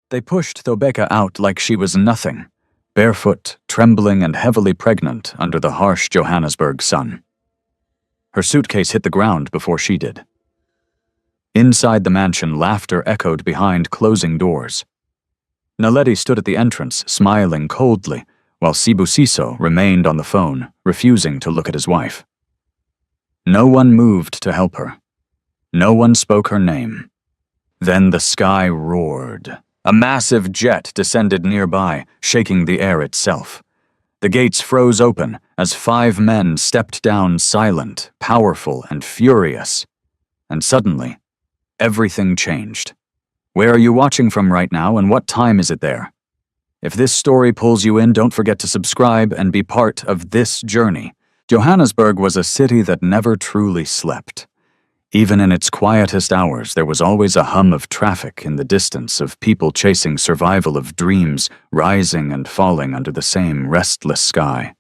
They pushed Thobeka out like she was nothing, barefoot, trembling and heavily pregnant under the harsh Johannesburg sun. Her suitcase hit the ground before she did. Inside the mansion, laughter echoed behind closing doors. Naledi stood at the entrance, smiling coldly, while Sibusiso remained on the phone, refusing to look at his wife. No one moved to help her. No one spoke her name. Then the sky roared. A massive jet descended nearby, shaking the air itself. The gates froze open as 5 men stepped down, silent, powerful, and furious. And suddenly, everything changed. Where are you watching from right now, and what time is it there? If this story pulls you in, don't forget to subscribe and be part of this journey. Johannesburg was a city that never truly slept. Even in its quietest hours, there was always a hum of traffic in the distance, of people chasing survival of dreams, rising and falling under the same restless sky.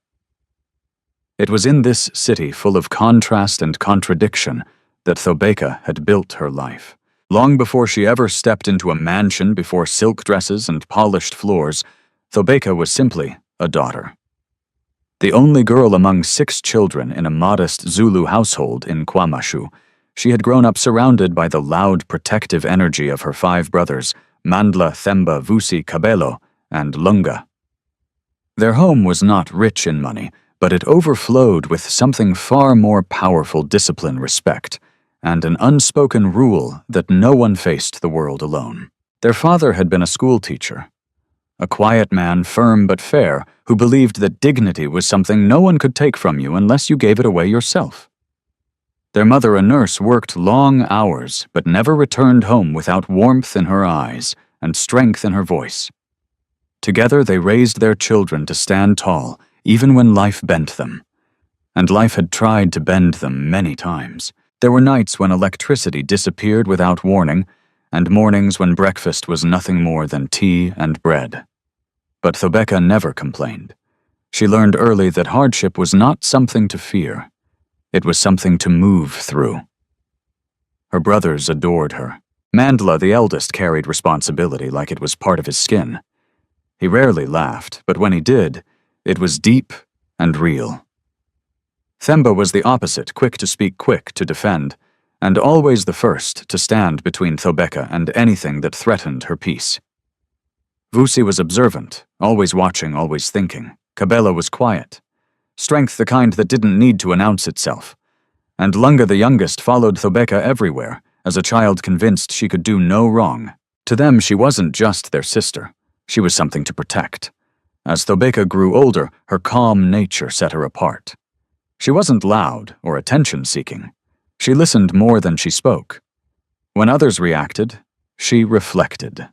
It was in this city full of contrast and contradiction that Thobeka had built her life. Long before she ever stepped into a mansion before silk dresses and polished floors, Thobeka was simply a daughter. The only girl among 6 children in a modest Zulu household in KwaMashu, she had grown up surrounded by the loud, protective energy of her 5 brothers, Mandla, Themba, Vusi, Kabelo, and Lunga. Their home was not rich in money, but it overflowed with something far more powerful: discipline, respect, and an unspoken rule that no one faced the world alone. Their father had been a school teacher, a quiet man, firm but fair, who believed that dignity was something no one could take from you unless you gave it away yourself. Their mother, a nurse, worked long hours but never returned home without warmth in her eyes and strength in her voice. Together they raised their children to stand tall, even when life bent them. And life had tried to bend them many times. There were nights when electricity disappeared without warning, and mornings when breakfast was nothing more than tea and bread. But Thobeka never complained. She learned early that hardship was not something to fear. It was something to move through. Her brothers adored her. Mandla, the eldest, carried responsibility like it was part of his skin. He rarely laughed, but when he did, it was deep and real. Themba was the opposite, quick to speak, quick to defend, and always the first to stand between Thobeka and anything that threatened her peace. Vusi was observant, always watching, always thinking. Kabelo was quiet, strength the kind that didn't need to announce itself. And Lunga, the youngest, followed Thobeka everywhere, as a child convinced she could do no wrong. To them, she wasn't just their sister. She was something to protect. As Thobeka grew older, her calm nature set her apart. She wasn't loud or attention-seeking. She listened more than she spoke. When others reacted, she reflected.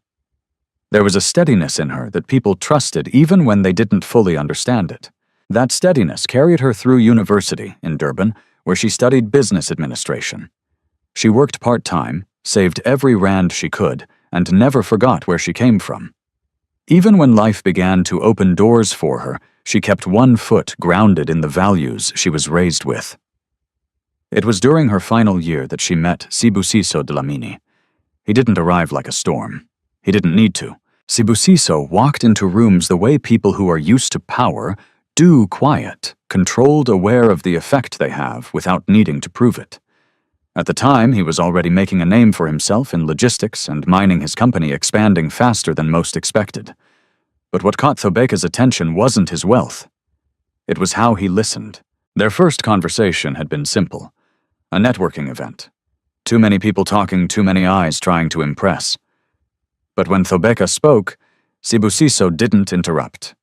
There was a steadiness in her that people trusted even when they didn't fully understand it. That steadiness carried her through university in Durban, where she studied business administration. She worked part-time, saved every rand she could, and never forgot where she came from. Even when life began to open doors for her, she kept one foot grounded in the values she was raised with. It was during her final year that she met Sibusiso Dlamini. He didn't arrive like a storm. He didn't need to. Sibusiso walked into rooms the way people who are used to power do, quiet, controlled, aware of the effect they have without needing to prove it. At the time, he was already making a name for himself in logistics and mining his company expanding faster than most expected. But what caught Thobeka's attention wasn't his wealth. It was how he listened. Their first conversation had been simple. A networking event. Too many people talking, too many eyes trying to impress. But when Thobeka spoke, Sibusiso didn't interrupt.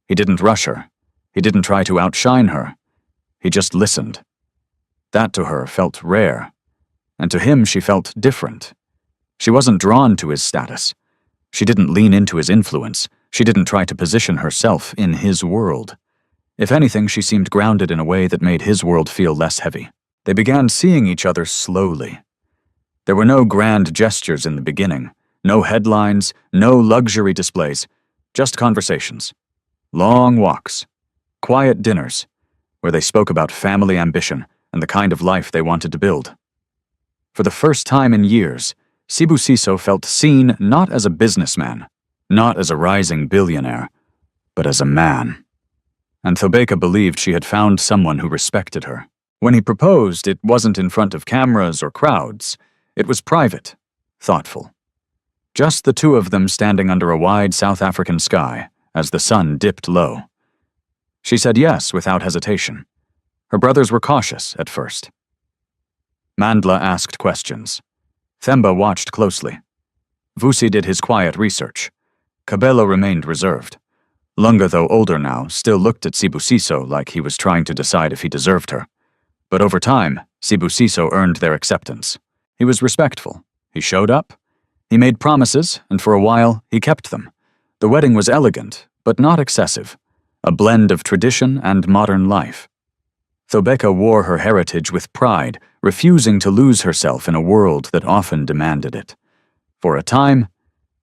He didn't rush her. He didn't try to outshine her. He just listened. That to her felt rare. And to him she felt different. She wasn't drawn to his status. She didn't lean into his influence. She didn't try to position herself in his world. If anything, she seemed grounded in a way that made his world feel less heavy. They began seeing each other slowly. There were no grand gestures in the beginning, no headlines, no luxury displays, just conversations. Long walks, quiet dinners, where they spoke about family ambition and the kind of life they wanted to build. For the first time in years, Sibusiso felt seen not as a businessman, not as a rising billionaire, but as a man. And Thobeka believed she had found someone who respected her. When he proposed, it wasn't in front of cameras or crowds. It was private, thoughtful. Just the two of them standing under a wide South African sky as the sun dipped low. She said yes without hesitation. Her brothers were cautious at first. Mandla asked questions. Themba watched closely. Vusi did his quiet research. Kabelo remained reserved. Lunga, though older now, still looked at Sibusiso like he was trying to decide if he deserved her. But over time, Sibusiso earned their acceptance. He was respectful. He showed up. He made promises, and for a while, he kept them. The wedding was elegant, but not excessive, a blend of tradition and modern life. Thobeka wore her heritage with pride, refusing to lose herself in a world that often demanded it. For a time,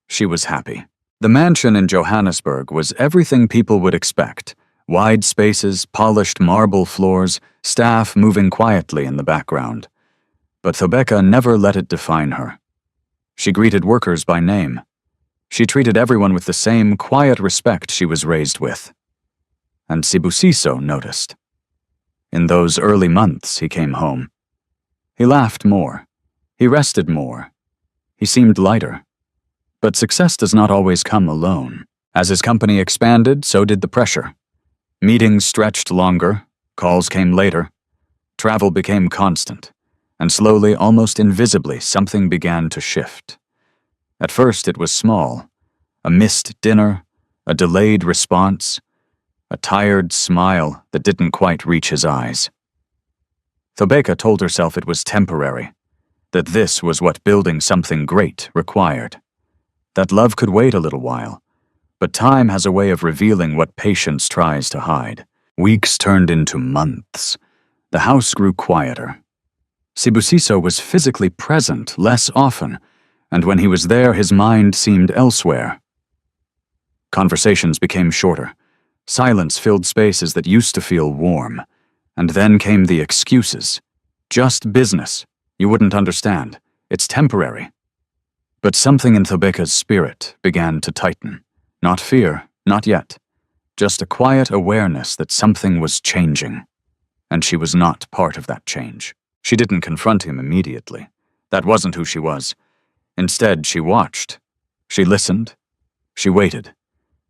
she was happy. The mansion in Johannesburg was everything people would expect. Wide spaces, polished marble floors, staff moving quietly in the background. But Thobeka never let it define her. She greeted workers by name. She treated everyone with the same quiet respect she was raised with. And Sibusiso noticed. In those early months he came home. He laughed more. He rested more. He seemed lighter. But success does not always come alone. As his company expanded, so did the pressure. Meetings stretched longer, calls came later, travel became constant, and slowly, almost invisibly, something began to shift. At first it was small, a missed dinner, a delayed response, a tired smile that didn't quite reach his eyes. Thobeka told herself it was temporary, that this was what building something great required. That love could wait a little while, but time has a way of revealing what patience tries to hide. Weeks turned into months. The house grew quieter. Sibusiso was physically present less often, and when he was there, his mind seemed elsewhere. Conversations became shorter. Silence filled spaces that used to feel warm. And then came the excuses. Just business. You wouldn't understand. It's temporary. But something in Thobeka's spirit began to tighten. Not fear, not yet. Just a quiet awareness that something was changing. And she was not part of that change. She didn't confront him immediately. That wasn't who she was. Instead, she watched. She listened. She waited.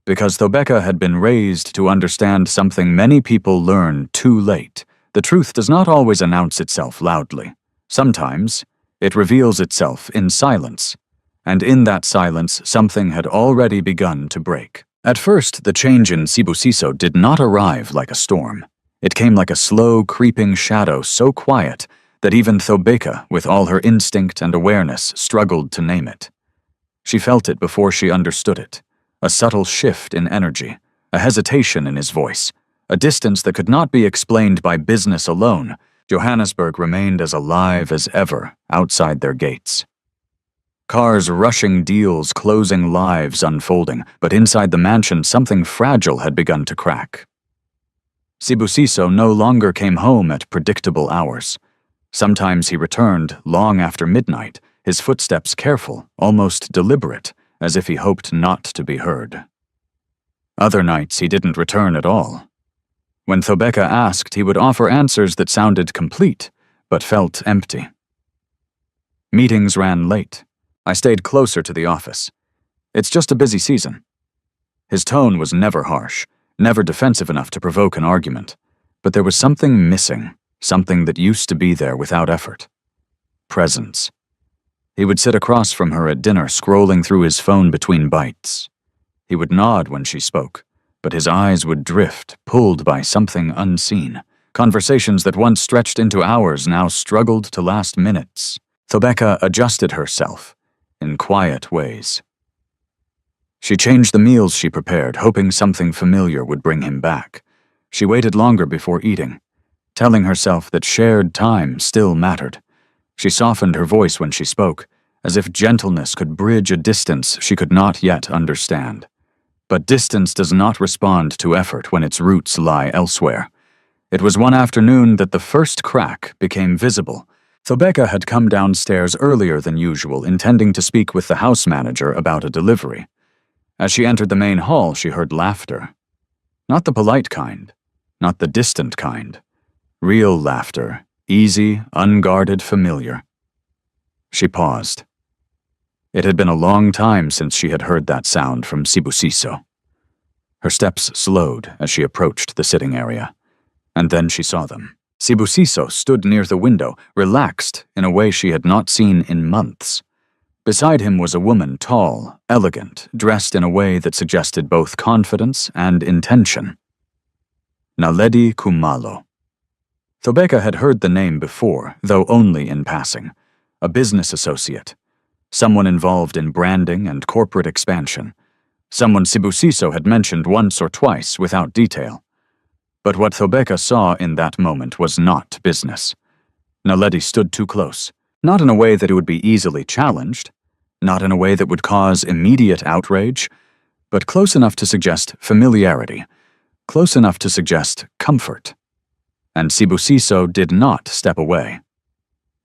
Because Thobeka had been raised to understand something many people learn too late. The truth does not always announce itself loudly. Sometimes, it reveals itself in silence. And in that silence, something had already begun to break. At first, the change in Sibusiso did not arrive like a storm. It came like a slow, creeping shadow so quiet that even Thobeka, with all her instinct and awareness, struggled to name it. She felt it before she understood it. A subtle shift in energy, a hesitation in his voice, a distance that could not be explained by business alone. Johannesburg remained as alive as ever outside their gates. Cars rushing, deals closing, lives unfolding, but inside the mansion something fragile had begun to crack. Sibusiso no longer came home at predictable hours. Sometimes he returned long after midnight, his footsteps careful, almost deliberate, as if he hoped not to be heard. Other nights he didn't return at all. When Thobeka asked, he would offer answers that sounded complete, but felt empty. Meetings ran late. I stayed closer to the office. It's just a busy season. His tone was never harsh, never defensive enough to provoke an argument, but there was something missing, something that used to be there without effort. Presence. He would sit across from her at dinner, scrolling through his phone between bites. He would nod when she spoke, but his eyes would drift, pulled by something unseen. Conversations that once stretched into hours now struggled to last minutes. Thobeka adjusted herself in quiet ways. She changed the meals she prepared, hoping something familiar would bring him back. She waited longer before eating, telling herself that shared time still mattered. She softened her voice when she spoke, as if gentleness could bridge a distance she could not yet understand. But distance does not respond to effort when its roots lie elsewhere. It was one afternoon that the first crack became visible. Thobeka had come downstairs earlier than usual, intending to speak with the house manager about a delivery. As she entered the main hall, she heard laughter. Not the polite kind, not the distant kind. Real laughter, easy, unguarded, familiar. She paused. It had been a long time since she had heard that sound from Sibusiso. Her steps slowed as she approached the sitting area, and then she saw them. Sibusiso stood near the window, relaxed in a way she had not seen in months. Beside him was a woman, tall, elegant, dressed in a way that suggested both confidence and intention. Naledi Kumalo. Thobeka had heard the name before, though only in passing. A business associate. Someone involved in branding and corporate expansion. Someone Sibusiso had mentioned once or twice without detail. But what Thobeka saw in that moment was not business. Naledi stood too close, not in a way that it would be easily challenged, not in a way that would cause immediate outrage, but close enough to suggest familiarity, close enough to suggest comfort. And Sibusiso did not step away.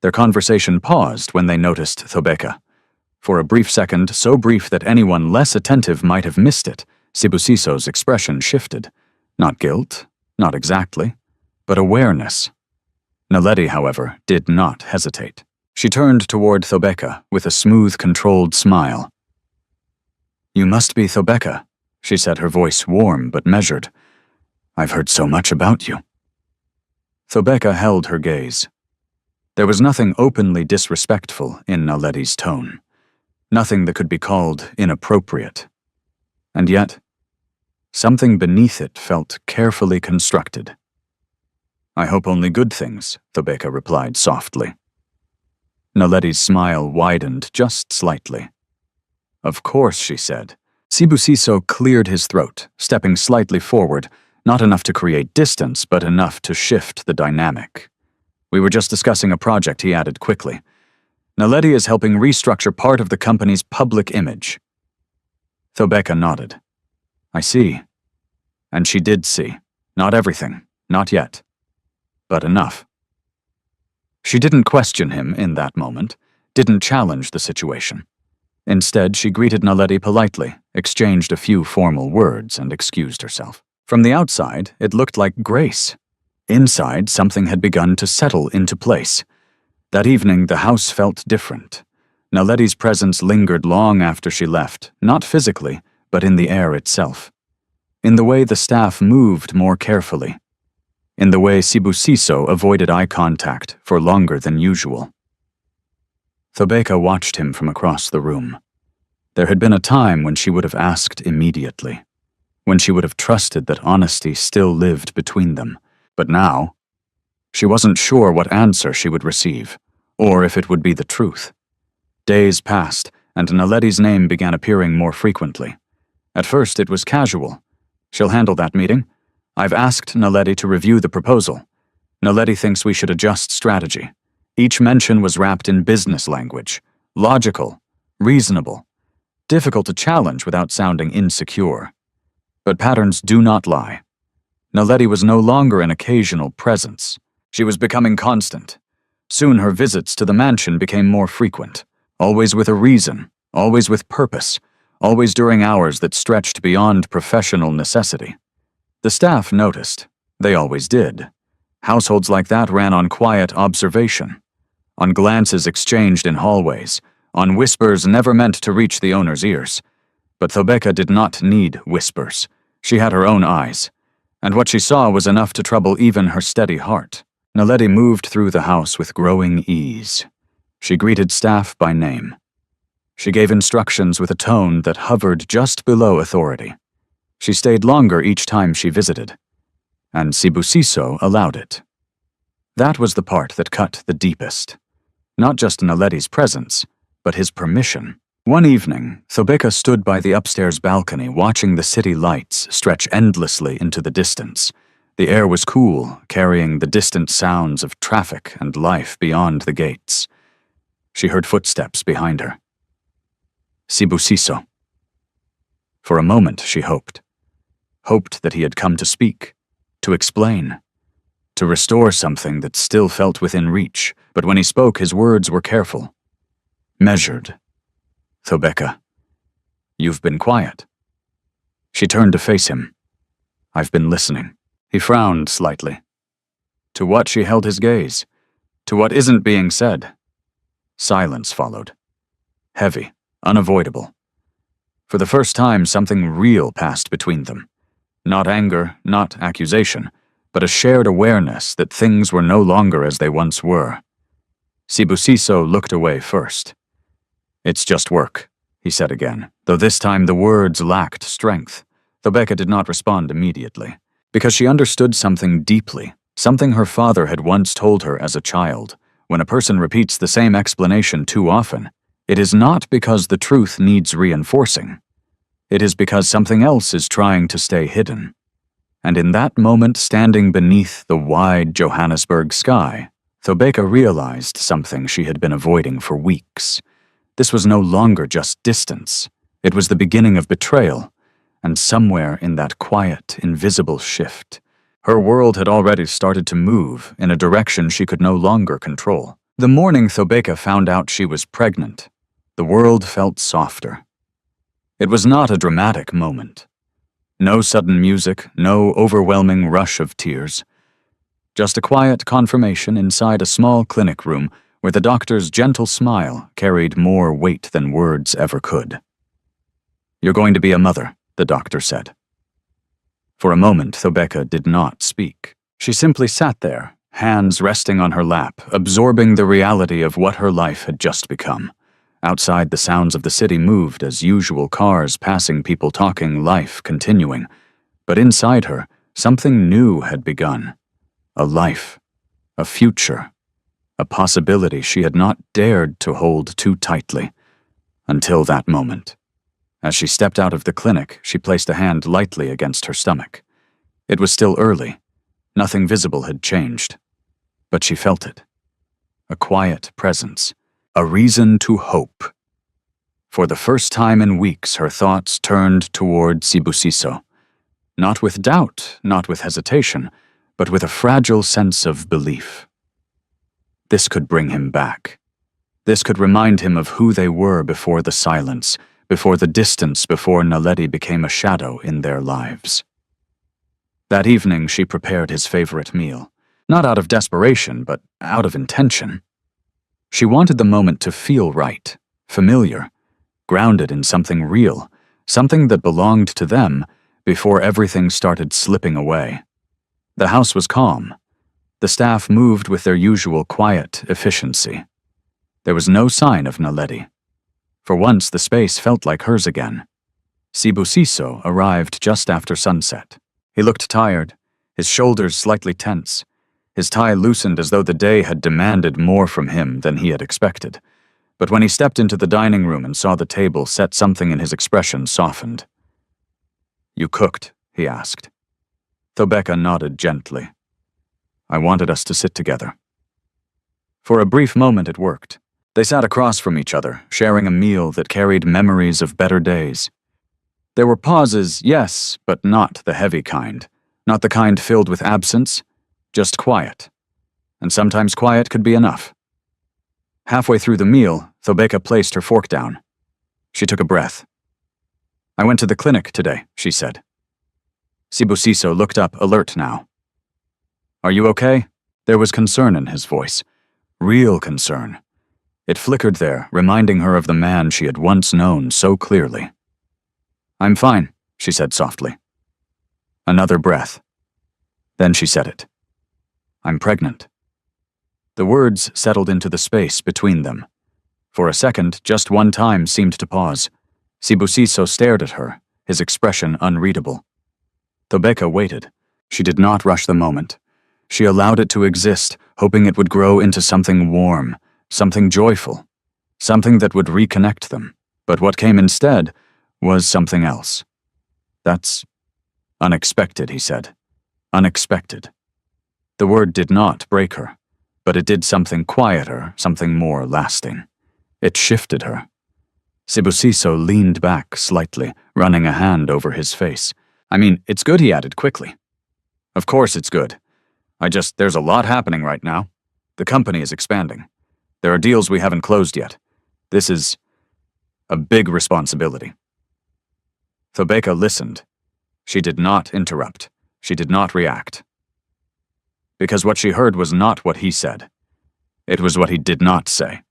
Their conversation paused when they noticed Thobeka. For a brief second, so brief that anyone less attentive might have missed it, Sibusiso's expression shifted. Not guilt, not exactly, but awareness. Naledi, however, did not hesitate. She turned toward Thobeka with a smooth, controlled smile. "You must be Thobeka," she said, her voice warm but measured. "I've heard so much about you." Thobeka held her gaze. There was nothing openly disrespectful in Naledi's tone. Nothing that could be called inappropriate. And yet, something beneath it felt carefully constructed. "I hope only good things," Thobeka replied softly. Naledi's smile widened just slightly. "Of course," she said. Sibusiso cleared his throat, stepping slightly forward, not enough to create distance, but enough to shift the dynamic. "We were just discussing a project," he added quickly. "Naledi is helping restructure part of the company's public image." Thobeka nodded. "I see." And she did see. Not everything, not yet. But enough. She didn't question him in that moment, didn't challenge the situation. Instead, she greeted Naledi politely, exchanged a few formal words, and excused herself. From the outside, it looked like grace. Inside, something had begun to settle into place. That evening, the house felt different. Naledi's presence lingered long after she left, not physically, but in the air itself. In the way the staff moved more carefully. In the way Sibusiso avoided eye contact for longer than usual. Thobeka watched him from across the room. There had been a time when she would have asked immediately, when she would have trusted that honesty still lived between them. But now, she wasn't sure what answer she would receive, or if it would be the truth. Days passed, and Naledi's name began appearing more frequently. At first, it was casual. "She'll handle that meeting. I've asked Naledi to review the proposal. Naledi thinks we should adjust strategy." Each mention was wrapped in business language, logical, reasonable, difficult to challenge without sounding insecure. But patterns do not lie. Naledi was no longer an occasional presence. She was becoming constant. Soon her visits to the mansion became more frequent, always with a reason, always with purpose, always during hours that stretched beyond professional necessity. The staff noticed. They always did. Households like that ran on quiet observation, on glances exchanged in hallways, on whispers never meant to reach the owner's ears. But Thobeka did not need whispers. She had her own eyes, and what she saw was enough to trouble even her steady heart. Naledi moved through the house with growing ease. She greeted staff by name. She gave instructions with a tone that hovered just below authority. She stayed longer each time she visited, and Sibusiso allowed it. That was the part that cut the deepest. Not just Naledi's presence, but his permission. One evening, Thobeka stood by the upstairs balcony watching the city lights stretch endlessly into the distance. The air was cool, carrying the distant sounds of traffic and life beyond the gates. She heard footsteps behind her. Sibusiso. For a moment, she hoped that he had come to speak, to explain, to restore something that still felt within reach, but when he spoke, his words were careful, measured. "Thobeka, you've been quiet." She turned to face him. "I've been listening." He frowned slightly. To what she held his gaze? To what isn't being said? Silence followed. Heavy, unavoidable. For the first time, something real passed between them. Not anger, not accusation, but a shared awareness that things were no longer as they once were. Sibusiso looked away first. "It's just work," he said again, though this time the words lacked strength. Thobeka did not respond immediately, because she understood something deeply, something her father had once told her as a child. When a person repeats the same explanation too often, it is not because the truth needs reinforcing. It is because something else is trying to stay hidden. And in that moment, standing beneath the wide Johannesburg sky, Thobeka realized something she had been avoiding for weeks. This was no longer just distance. It was the beginning of betrayal, and somewhere in that quiet, invisible shift, her world had already started to move in a direction she could no longer control. The morning Thobeka found out she was pregnant, the world felt softer. It was not a dramatic moment. No sudden music, no overwhelming rush of tears. Just a quiet confirmation inside a small clinic room where the doctor's gentle smile carried more weight than words ever could. "You're going to be a mother," the doctor said. For a moment, Thobeka did not speak. She simply sat there, hands resting on her lap, absorbing the reality of what her life had just become. Outside, the sounds of the city moved as usual, cars passing, people talking, life continuing. But inside her, something new had begun. A life, a future, a possibility she had not dared to hold too tightly. Until that moment. As she stepped out of the clinic, she placed a hand lightly against her stomach. It was still early. Nothing visible had changed. But she felt it. A quiet presence. A reason to hope. For the first time in weeks, her thoughts turned toward Sibusiso. Not with doubt, not with hesitation, but with a fragile sense of belief. This could bring him back. This could remind him of who they were before the silence, before the distance, before Naledi became a shadow in their lives. That evening, she prepared his favorite meal, not out of desperation, but out of intention. She wanted the moment to feel right, familiar, grounded in something real, something that belonged to them before everything started slipping away. The house was calm. The staff moved with their usual quiet efficiency. There was no sign of Naledi. For once, the space felt like hers again. Sibusiso arrived just after sunset. He looked tired, his shoulders slightly tense. His tie loosened as though the day had demanded more from him than he had expected. But when he stepped into the dining room and saw the table set, something in his expression softened. "You cooked?" he asked. Thobeka nodded gently. "I wanted us to sit together." For a brief moment it worked. They sat across from each other, sharing a meal that carried memories of better days. There were pauses, yes, but not the heavy kind. Not the kind filled with absence. Just quiet. And sometimes quiet could be enough. Halfway through the meal, Thobeka placed her fork down. She took a breath. "I went to the clinic today," she said. Sibusiso looked up, alert now. "Are you okay?" There was concern in his voice. Real concern. It flickered there, reminding her of the man she had once known so clearly. "I'm fine," she said softly. Another breath. Then she said it. "I'm pregnant." The words settled into the space between them. For a second, just one time seemed to pause. Sibusiso stared at her, his expression unreadable. Thobeka waited. She did not rush the moment. She allowed it to exist, hoping it would grow into something warm, something joyful, something that would reconnect them. But what came instead was something else. "That's unexpected," he said. Unexpected. The word did not break her, but it did something quieter, something more lasting. It shifted her. Sibusiso leaned back slightly, running a hand over his face. "I mean, it's good," he added quickly. "Of course it's good. There's a lot happening right now. The company is expanding. There are deals we haven't closed yet. This is a big responsibility." Thobeka listened, She did not interrupt. She did not react. Because what she heard was not what he said. It was what he did not say.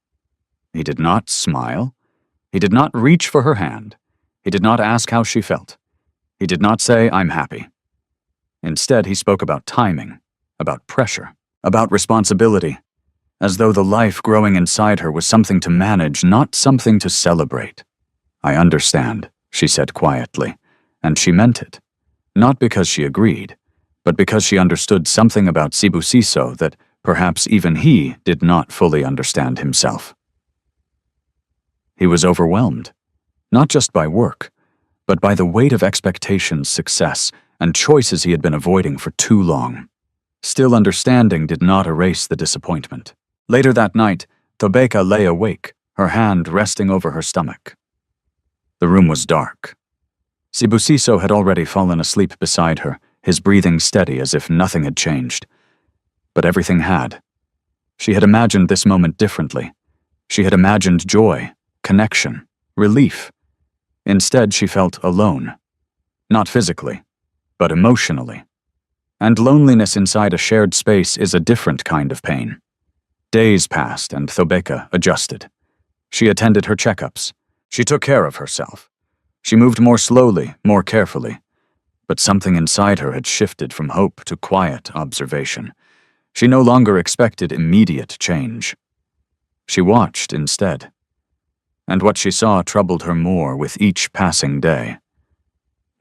He did not smile. He did not reach for her hand. He did not ask how she felt. He did not say, "I'm happy." Instead, he spoke about timing, about pressure, about responsibility, as though the life growing inside her was something to manage, not something to celebrate. "I understand," she said quietly, and she meant it, not because she agreed, but because she understood something about Sibusiso that perhaps even he did not fully understand himself. He was overwhelmed, not just by work, but by the weight of expectations, success, and choices he had been avoiding for too long. Still, understanding did not erase the disappointment. Later that night, Thobeka lay awake, her hand resting over her stomach. The room was dark. Sibusiso had already fallen asleep beside her, his breathing steady as if nothing had changed. But everything had. She had imagined this moment differently. She had imagined joy, connection, relief. Instead, she felt alone. Not physically, but emotionally. And loneliness inside a shared space is a different kind of pain. Days passed and Thobeka adjusted. She attended her checkups. She took care of herself. She moved more slowly, more carefully. But something inside her had shifted from hope to quiet observation. She no longer expected immediate change. She watched instead. And what she saw troubled her more with each passing day.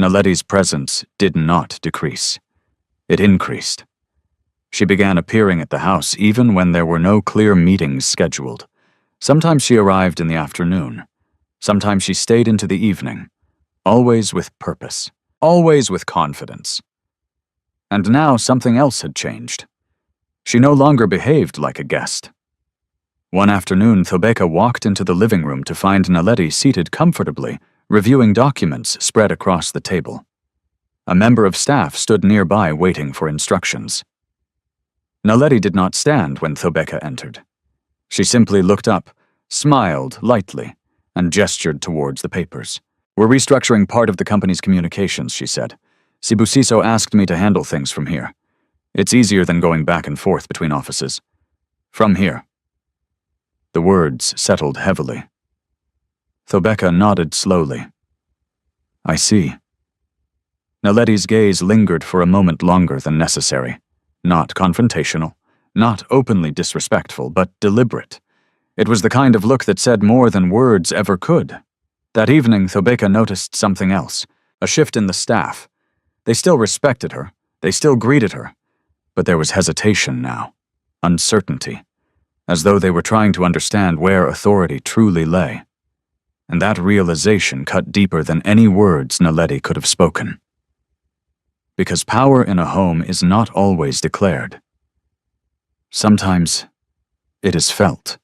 Naledi's presence did not decrease. It increased. She began appearing at the house even when there were no clear meetings scheduled. Sometimes she arrived in the afternoon. Sometimes she stayed into the evening. Always with purpose. Always with confidence. And now something else had changed. She no longer behaved like a guest. One afternoon, Thobeka walked into the living room to find Naledi seated comfortably, reviewing documents spread across the table. A member of staff stood nearby waiting for instructions. Naledi did not stand when Thobeka entered. She simply looked up, smiled lightly, and gestured towards the papers. "We're restructuring part of the company's communications," she said. "Sibusiso asked me to handle things from here. It's easier than going back and forth between offices. From here." The words settled heavily. Thobeka nodded slowly. "I see." Naledi's gaze lingered for a moment longer than necessary. Not confrontational, not openly disrespectful, but deliberate. It was the kind of look that said more than words ever could. That evening, Thobeka noticed something else, a shift in the staff. They still respected her, they still greeted her, but there was hesitation now, uncertainty, as though they were trying to understand where authority truly lay. And that realization cut deeper than any words Naledi could have spoken. Because power in a home is not always declared. Sometimes it is felt.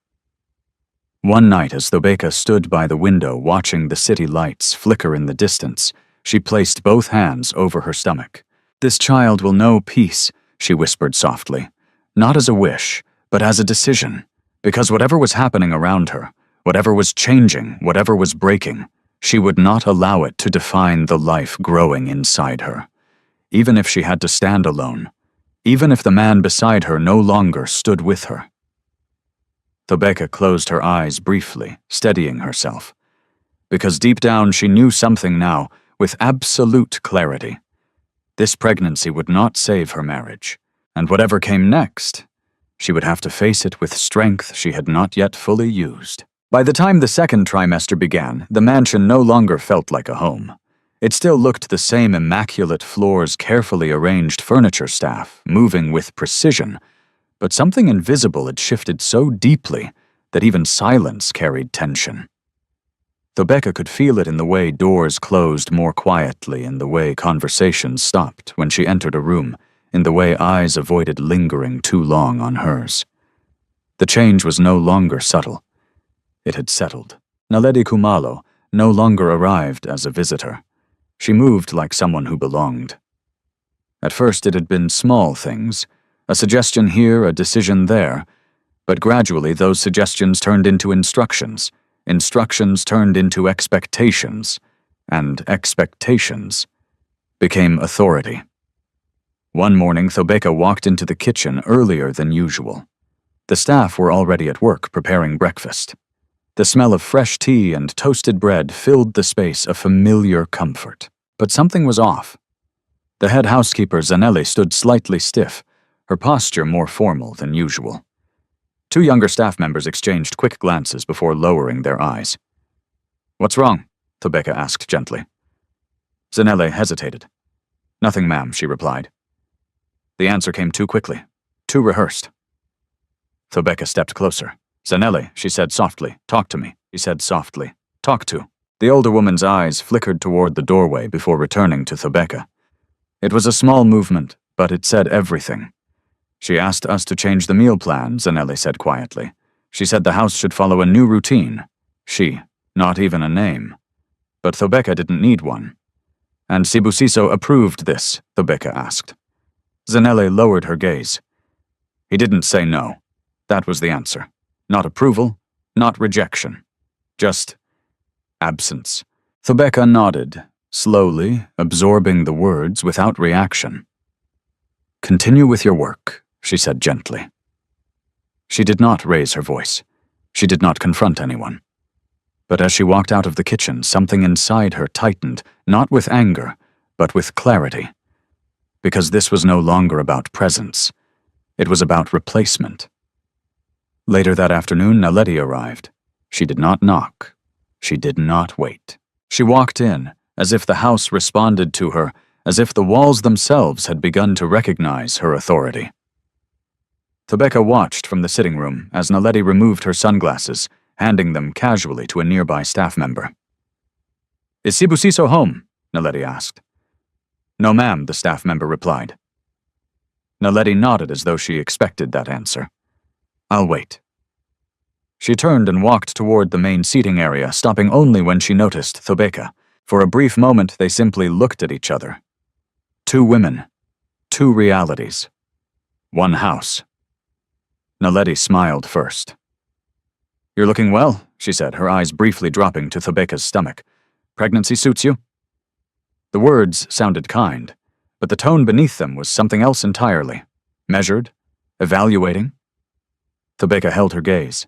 One night, as Thobeka stood by the window watching the city lights flicker in the distance, she placed both hands over her stomach. "This child will know peace," she whispered softly, not as a wish, but as a decision, because whatever was happening around her, whatever was changing, whatever was breaking, she would not allow it to define the life growing inside her. Even if she had to stand alone, even if the man beside her no longer stood with her. Thobeka closed her eyes briefly, steadying herself. Because deep down she knew something now, with absolute clarity. This pregnancy would not save her marriage, and whatever came next, she would have to face it with strength she had not yet fully used. By the time the second trimester began, the mansion no longer felt like a home. It still looked the same: immaculate floors, carefully arranged furniture staff, moving with precision, but something invisible had shifted so deeply that even silence carried tension. Thobeka could feel it in the way doors closed more quietly, in the way conversations stopped when she entered a room, in the way eyes avoided lingering too long on hers. The change was no longer subtle. It had settled. Naledi Kumalo no longer arrived as a visitor. She moved like someone who belonged. At first it had been small things, a suggestion here, a decision there, but gradually those suggestions turned into instructions, instructions turned into expectations, and expectations became authority. One morning, Thobeka walked into the kitchen earlier than usual. The staff were already at work preparing breakfast. The smell of fresh tea and toasted bread filled the space a familiar comfort. But something was off. The head housekeeper, Zanelli, stood slightly stiff, her posture more formal than usual. Two younger staff members exchanged quick glances before lowering their eyes. "What's wrong?" Thobeka asked gently. Zanelli hesitated. "Nothing, ma'am," she replied. The answer came too quickly, too rehearsed. Thobeka stepped closer. "Zanelli," she said softly. "Talk to me," he said softly. "Talk to." The older woman's eyes flickered toward the doorway before returning to Thobeka. It was a small movement, but it said everything. "She asked us to change the meal plan," Zanelli said quietly. "She said the house should follow a new routine. She, not even a name. But Thobeka didn't need one." "And Sibusiso approved this?" Thobeka asked. Zanelli lowered her gaze. "He didn't say no. That was the answer. Not approval, not rejection. Just absence." Thobeka nodded, slowly, absorbing the words without reaction. "Continue with your work," she said gently. She did not raise her voice. She did not confront anyone. But as she walked out of the kitchen, something inside her tightened, not with anger, but with clarity. Because this was no longer about presence. It was about replacement. Later that afternoon, Naledi arrived. She did not knock. She did not wait. She walked in, as if the house responded to her, as if the walls themselves had begun to recognize her authority. Thobeka watched from the sitting room as Naledi removed her sunglasses, handing them casually to a nearby staff member. "Is Sibusiso home?" Naledi asked. "No, ma'am," the staff member replied. Naledi nodded as though she expected that answer. "I'll wait." She turned and walked toward the main seating area, stopping only when she noticed Thobeka. For a brief moment, they simply looked at each other. Two women. Two realities. One house. Naledi smiled first. "You're looking well," she said, her eyes briefly dropping to Thobeka's stomach. "Pregnancy suits you?" The words sounded kind, but the tone beneath them was something else entirely. Measured, evaluating. Thobeka held her gaze.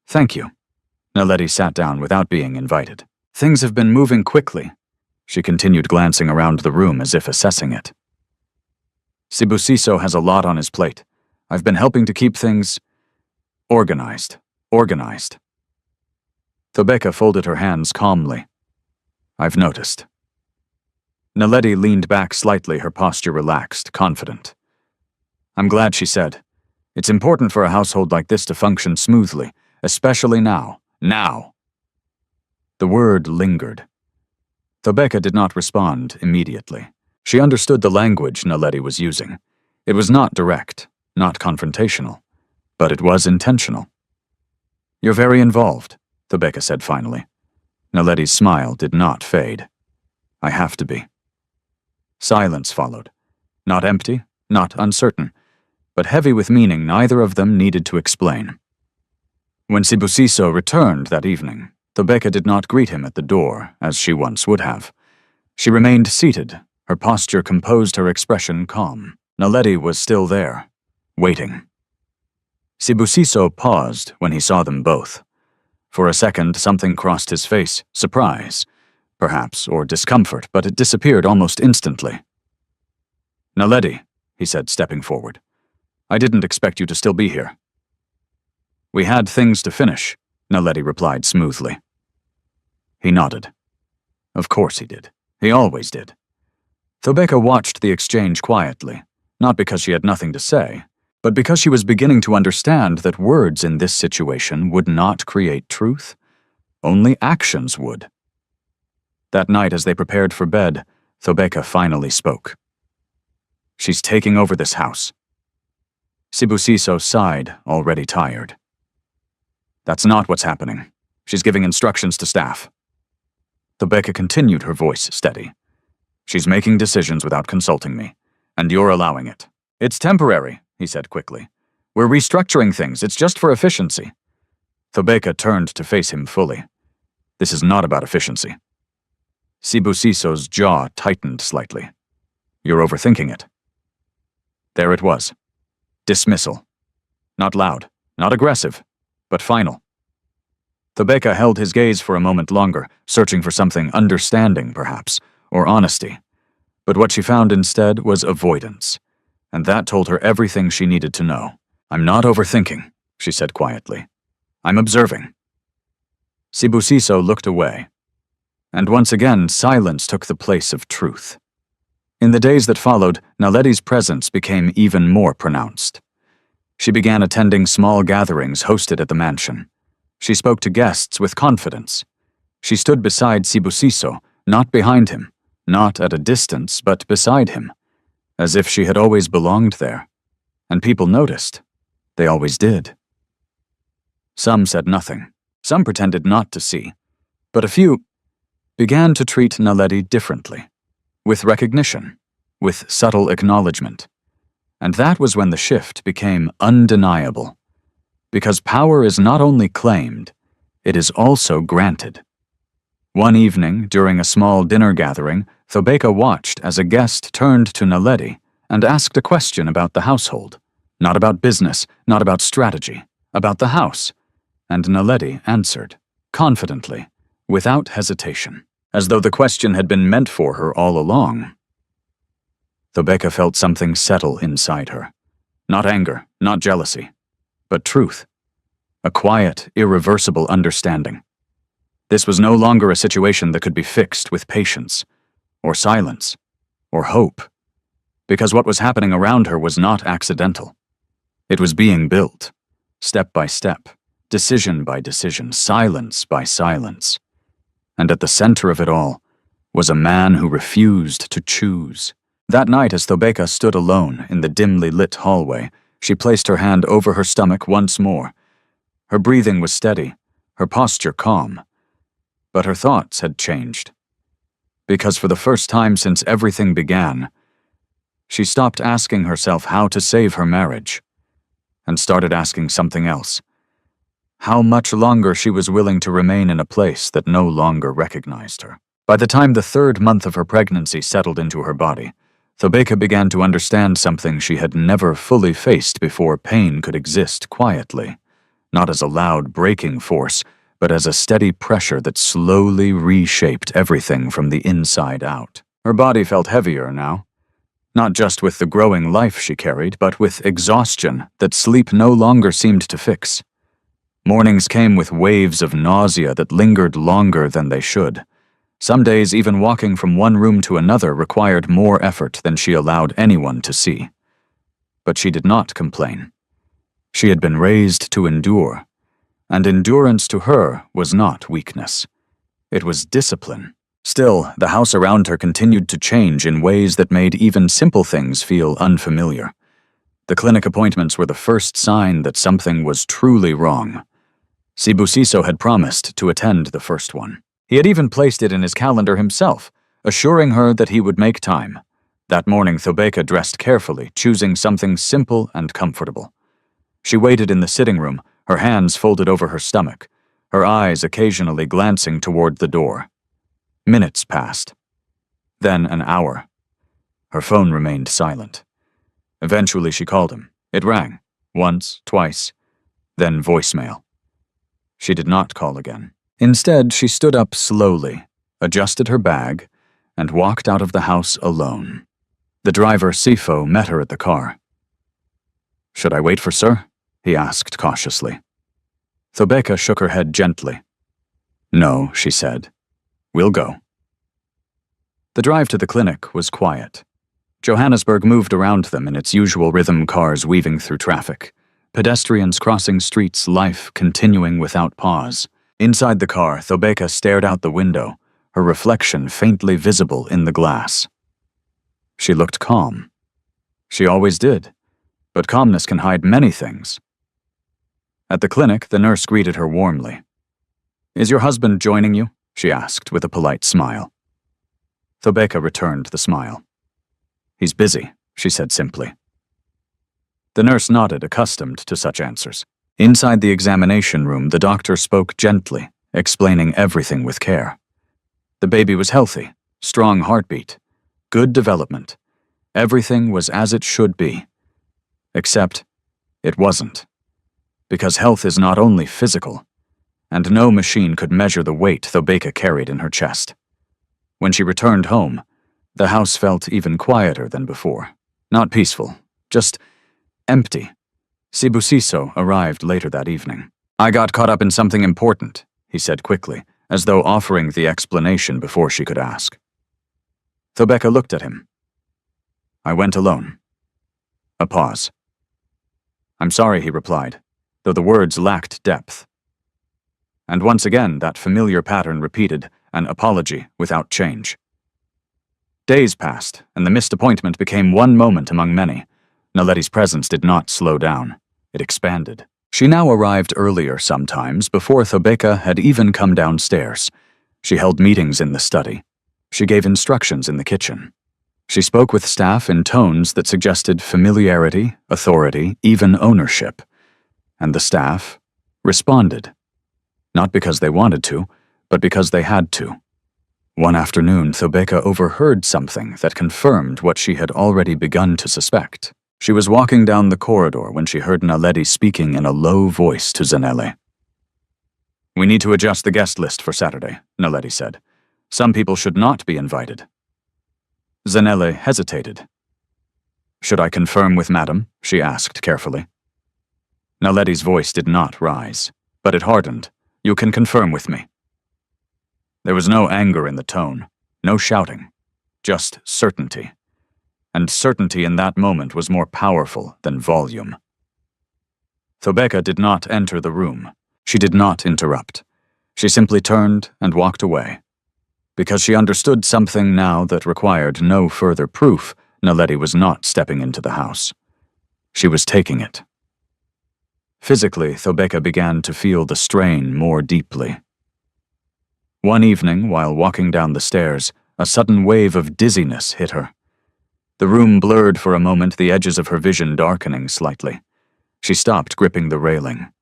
"Thank you." Naledi sat down without being invited. "Things have been moving quickly." She continued glancing around the room as if assessing it. "Sibusiso has a lot on his plate. I've been helping to keep things organized. Thobeka folded her hands calmly. "I've noticed." Naledi leaned back slightly, her posture relaxed, confident. "I'm glad," she said. "It's important for a household like this to function smoothly, especially now. Now!" The word lingered. Thobeka did not respond immediately. She understood the language Naledi was using. It was not direct, not confrontational, but it was intentional. "You're very involved," Thobeka said finally. Naledi's smile did not fade. "I have to be." Silence followed. Not empty, not uncertain, but heavy with meaning neither of them needed to explain. When Sibusiso returned that evening, Thobeka did not greet him at the door, as she once would have. She remained seated, her posture composed, her expression calm. Naledi was still there, waiting. Sibusiso paused when he saw them both. For a second, something crossed his face, surprise, perhaps, or discomfort, but it disappeared almost instantly. "Naledi," he said, stepping forward. "I didn't expect you to still be here." "We had things to finish," Naledi replied smoothly. He nodded. Of course he did. He always did. Thobeka watched the exchange quietly, not because she had nothing to say, but because she was beginning to understand that words in this situation would not create truth. Only actions would. That night, as they prepared for bed, Thobeka finally spoke. "She's taking over this house." Sibusiso sighed, already tired. "That's not what's happening. She's giving instructions to staff." Thobeka continued, her voice steady. "She's making decisions without consulting me, and you're allowing it." "It's temporary," he said quickly. "We're restructuring things. It's just for efficiency." Thobeka turned to face him fully. "This is not about efficiency." Sibusiso's jaw tightened slightly. You're overthinking it. There it was. Dismissal. Not loud, not aggressive, but final. Thobeka held his gaze for a moment longer, searching for something understanding, perhaps, or honesty. But what she found instead was avoidance, and that told her everything she needed to know. I'm not overthinking, she said quietly. I'm observing. Sibusiso looked away, and once again silence took the place of truth. In the days that followed, Naledi's presence became even more pronounced. She began attending small gatherings hosted at the mansion. She spoke to guests with confidence. She stood beside Sibusiso, not behind him, not at a distance, but beside him, as if she had always belonged there. And people noticed. They always did. Some said nothing. Some pretended not to see. But a few began to treat Naledi differently, with recognition, with subtle acknowledgement. And that was when the shift became undeniable. Because power is not only claimed, it is also granted. One evening, during a small dinner gathering, Thobeka watched as a guest turned to Naledi and asked a question about the household. Not about business, not about strategy, about the house. And Naledi answered, confidently, without hesitation, as though the question had been meant for her all along. Thobeka felt something settle inside her. Not anger, not jealousy, but truth. A quiet, irreversible understanding. This was no longer a situation that could be fixed with patience, or silence, or hope, because what was happening around her was not accidental. It was being built, step by step, decision by decision, silence by silence. And at the center of it all was a man who refused to choose. That night, as Thobeka stood alone in the dimly lit hallway, she placed her hand over her stomach once more. Her breathing was steady, her posture calm. But her thoughts had changed. Because for the first time since everything began, she stopped asking herself how to save her marriage, and started asking something else. How much longer she was willing to remain in a place that no longer recognized her. By the time the 3rd month of her pregnancy settled into her body, Thobeka began to understand something she had never fully faced before. Pain could exist quietly, not as a loud breaking force, but as a steady pressure that slowly reshaped everything from the inside out. Her body felt heavier now, not just with the growing life she carried, but with exhaustion that sleep no longer seemed to fix. Mornings came with waves of nausea that lingered longer than they should. Some days, even walking from one room to another required more effort than she allowed anyone to see. But she did not complain. She had been raised to endure, and endurance to her was not weakness. It was discipline. Still, the house around her continued to change in ways that made even simple things feel unfamiliar. The clinic appointments were the first sign that something was truly wrong. Sibusiso had promised to attend the first one. He had even placed it in his calendar himself, assuring her that he would make time. That morning, Thobeka dressed carefully, choosing something simple and comfortable. She waited in the sitting room, her hands folded over her stomach, her eyes occasionally glancing toward the door. Minutes passed. Then an hour. Her phone remained silent. Eventually she called him. It rang, once, twice, then voicemail. She did not call again. Instead, she stood up slowly, adjusted her bag, and walked out of the house alone. The driver, Sifo, met her at the car. "Should I wait for sir?" he asked cautiously. Thobeka shook her head gently. "No," she said. "We'll go." The drive to the clinic was quiet. Johannesburg moved around them in its usual rhythm, cars weaving through traffic, pedestrians crossing streets, life continuing without pause. Inside the car, Thobeka stared out the window, her reflection faintly visible in the glass. She looked calm. She always did, but calmness can hide many things. At the clinic, the nurse greeted her warmly. "Is your husband joining you?" she asked with a polite smile. Thobeka returned the smile. "He's busy," she said simply. The nurse nodded, accustomed to such answers. Inside the examination room, the doctor spoke gently, explaining everything with care. The baby was healthy, strong heartbeat, good development, Everything was as it should be. Except it wasn't. Because health is not only physical, and no machine could measure the weight Thobeka carried in her chest. When she returned home, the house felt even quieter than before. Not peaceful, just empty. Sibusiso arrived later that evening. "I got caught up in something important," he said quickly, as though offering the explanation before she could ask. Thobeka looked at him. "I went alone." A pause. "I'm sorry," he replied, though the words lacked depth. And once again that familiar pattern repeated, an apology without change. Days passed, and the missed appointment became one moment among many. Naledi's presence did not slow down. It expanded. She now arrived earlier sometimes, before Thobeka had even come downstairs. She held meetings in the study. She gave instructions in the kitchen. She spoke with staff in tones that suggested familiarity, authority, even ownership. And the staff responded. Not because they wanted to, but because they had to. One afternoon, Thobeka overheard something that confirmed what she had already begun to suspect. She was walking down the corridor when she heard Naledi speaking in a low voice to Zanele. "We need to adjust the guest list for Saturday," Naledi said. "Some people should not be invited." Zanele hesitated. "Should I confirm with Madam?" she asked carefully. Naledi's voice did not rise, but it hardened. "You can confirm with me." There was no anger in the tone, no shouting, just certainty. And certainty in that moment was more powerful than volume. Thobeka did not enter the room. She did not interrupt. She simply turned and walked away. Because she understood something now that required no further proof, Naledi was not stepping into the house. She was taking it. Physically, Thobeka began to feel the strain more deeply. One evening, while walking down the stairs, a sudden wave of dizziness hit her. The room blurred for a moment, the edges of her vision darkening slightly. She stopped gripping the railing.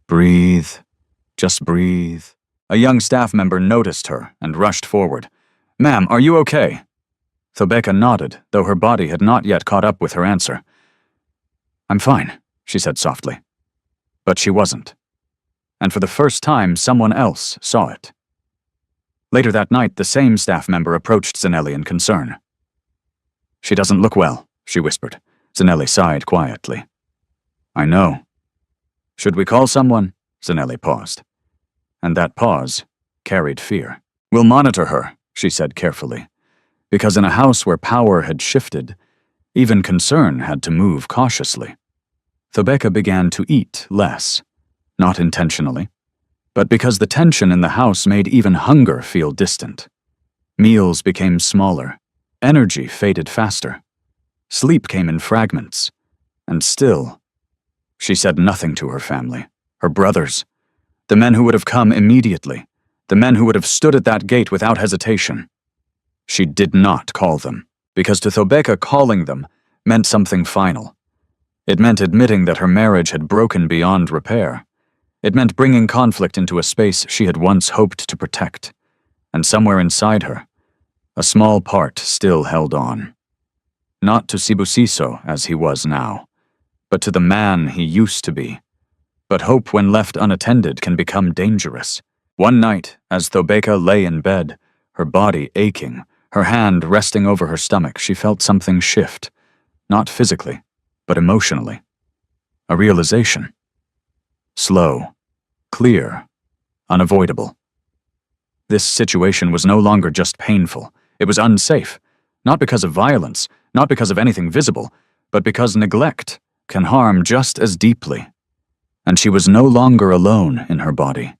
"Breathe. Just breathe." A young staff member noticed her and rushed forward. "Ma'am, are you okay?" Thobeka nodded, though her body had not yet caught up with her answer. "I'm fine," she said softly. But she wasn't. And for the first time, someone else saw it. Later that night, the same staff member approached Zanele in concern. "She doesn't look well," she whispered. Zanele sighed quietly. "I know." "Should we call someone?" Zanele paused. And that pause carried fear. "We'll monitor her," she said carefully. Because in a house where power had shifted, even concern had to move cautiously. Thobeka began to eat less, not intentionally, but because the tension in the house made even hunger feel distant. Meals became smaller. Energy faded faster. Sleep came in fragments. And still, she said nothing to her family, her brothers, the men who would have come immediately, the men who would have stood at that gate without hesitation. She did not call them, because to Thobeka calling them meant something final. It meant admitting that her marriage had broken beyond repair. It meant bringing conflict into a space she had once hoped to protect. And somewhere inside her, a small part still held on. Not to Sibusiso as he was now, but to the man he used to be. But hope when left unattended can become dangerous. One night, as Thobeka lay in bed, her body aching, her hand resting over her stomach, she felt something shift. Not physically, but emotionally. A realization. Slow, clear, unavoidable. This situation was no longer just painful. It was unsafe. Not because of violence, not because of anything visible, but because neglect can harm just as deeply. And she was no longer alone in her body.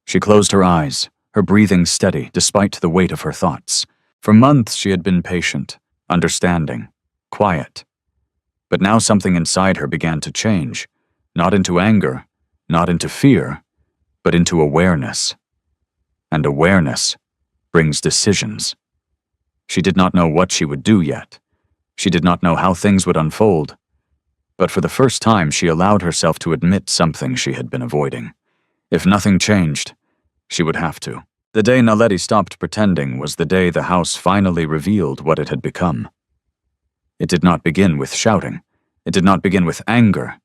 She closed her eyes, her breathing steady despite the weight of her thoughts. For months she had been patient, understanding, quiet. But now something inside her began to change, not into anger, not into fear, but into awareness. And awareness brings decisions. She did not know what she would do yet. She did not know how things would unfold. But for the first time, she allowed herself to admit something she had been avoiding. If nothing changed, she would have to. The day Naledi stopped pretending was the day the house finally revealed what it had become. It did not begin with shouting. It did not begin with anger.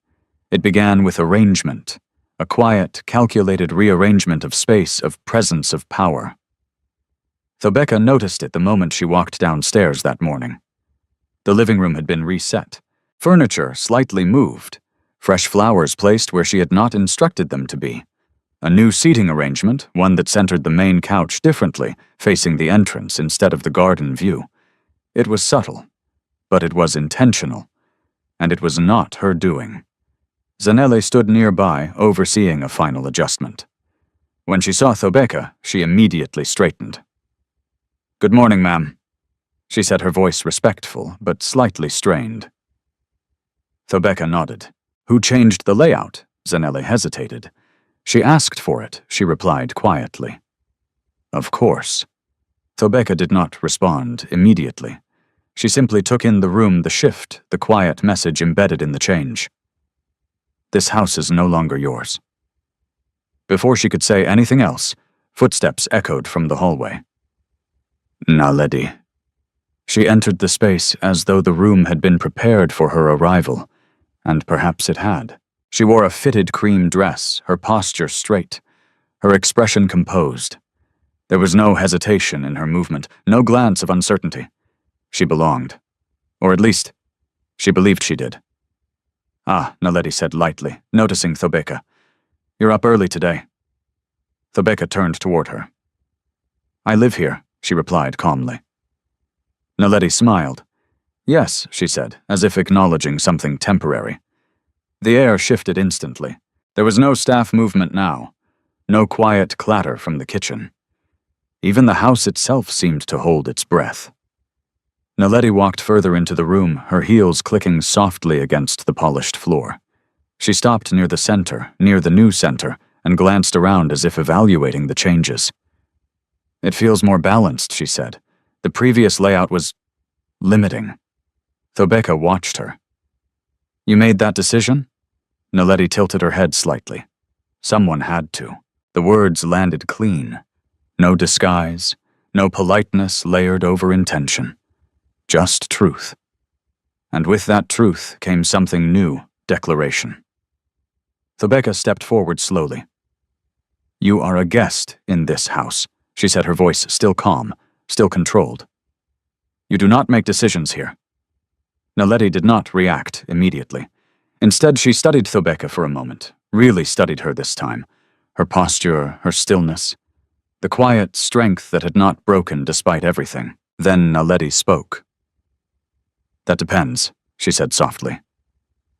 It began with arrangement, a quiet, calculated rearrangement of space, of presence, of power. Thobeka noticed it the moment she walked downstairs that morning. The living room had been reset, furniture slightly moved, fresh flowers placed where she had not instructed them to be, a new seating arrangement, one that centered the main couch differently, facing the entrance instead of the garden view. It was subtle, but it was intentional, and it was not her doing. Zanele stood nearby, overseeing a final adjustment. When she saw Thobeka, she immediately straightened. "Good morning, ma'am," she said, her voice respectful, but slightly strained. Thobeka nodded. "Who changed the layout?" Zanele hesitated. "She asked for it," she replied quietly. "Of course." Thobeka did not respond immediately. She simply took in the room, the shift, the quiet message embedded in the change. "This house is no longer yours." Before she could say anything else, footsteps echoed from the hallway. Naledi. She entered the space as though the room had been prepared for her arrival, and perhaps it had. She wore a fitted cream dress, her posture straight, her expression composed. There was no hesitation in her movement, no glance of uncertainty. She belonged. Or at least, she believed she did. "Ah," Naledi said lightly, noticing Thobeka. "You're up early today." Thobeka turned toward her. "I live here," she replied calmly. Naledi smiled. "Yes," she said, as if acknowledging something temporary. The air shifted instantly. There was no staff movement now, no quiet clatter from the kitchen. Even the house itself seemed to hold its breath. Naledi walked further into the room, her heels clicking softly against the polished floor. She stopped near the center, near the new center, and glanced around as if evaluating the changes. "It feels more balanced," she said. "The previous layout was limiting." Thobeka watched her. "You made that decision?" Naledi tilted her head slightly. Someone had to. The words landed clean. No disguise, no politeness layered over intention. Just truth. And with that truth came something new, declaration. Thobeka stepped forward slowly. "You are a guest in this house," she said, her voice still calm, still controlled. "You do not make decisions here." Naledi did not react immediately. Instead, she studied Thobeka for a moment, really studied her this time, her posture, her stillness, the quiet strength that had not broken despite everything. Then Naledi spoke. "That depends," she said softly.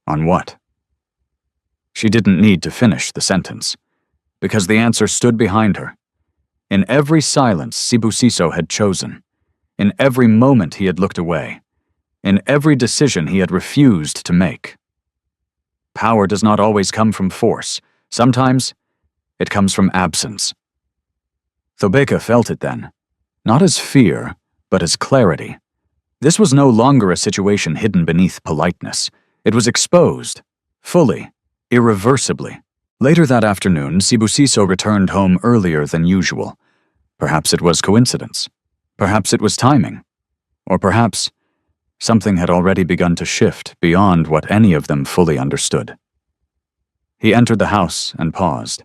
"On what?" She didn't need to finish the sentence, because the answer stood behind her. In every silence Sibusiso had chosen, in every moment he had looked away, in every decision he had refused to make. Power does not always come from force. Sometimes it comes from absence. Thobeka felt it then, not as fear, but as clarity. This was no longer a situation hidden beneath politeness. It was exposed, fully, irreversibly. Later that afternoon, Sibusiso returned home earlier than usual. Perhaps it was coincidence. Perhaps it was timing. Or perhaps something had already begun to shift beyond what any of them fully understood. He entered the house and paused.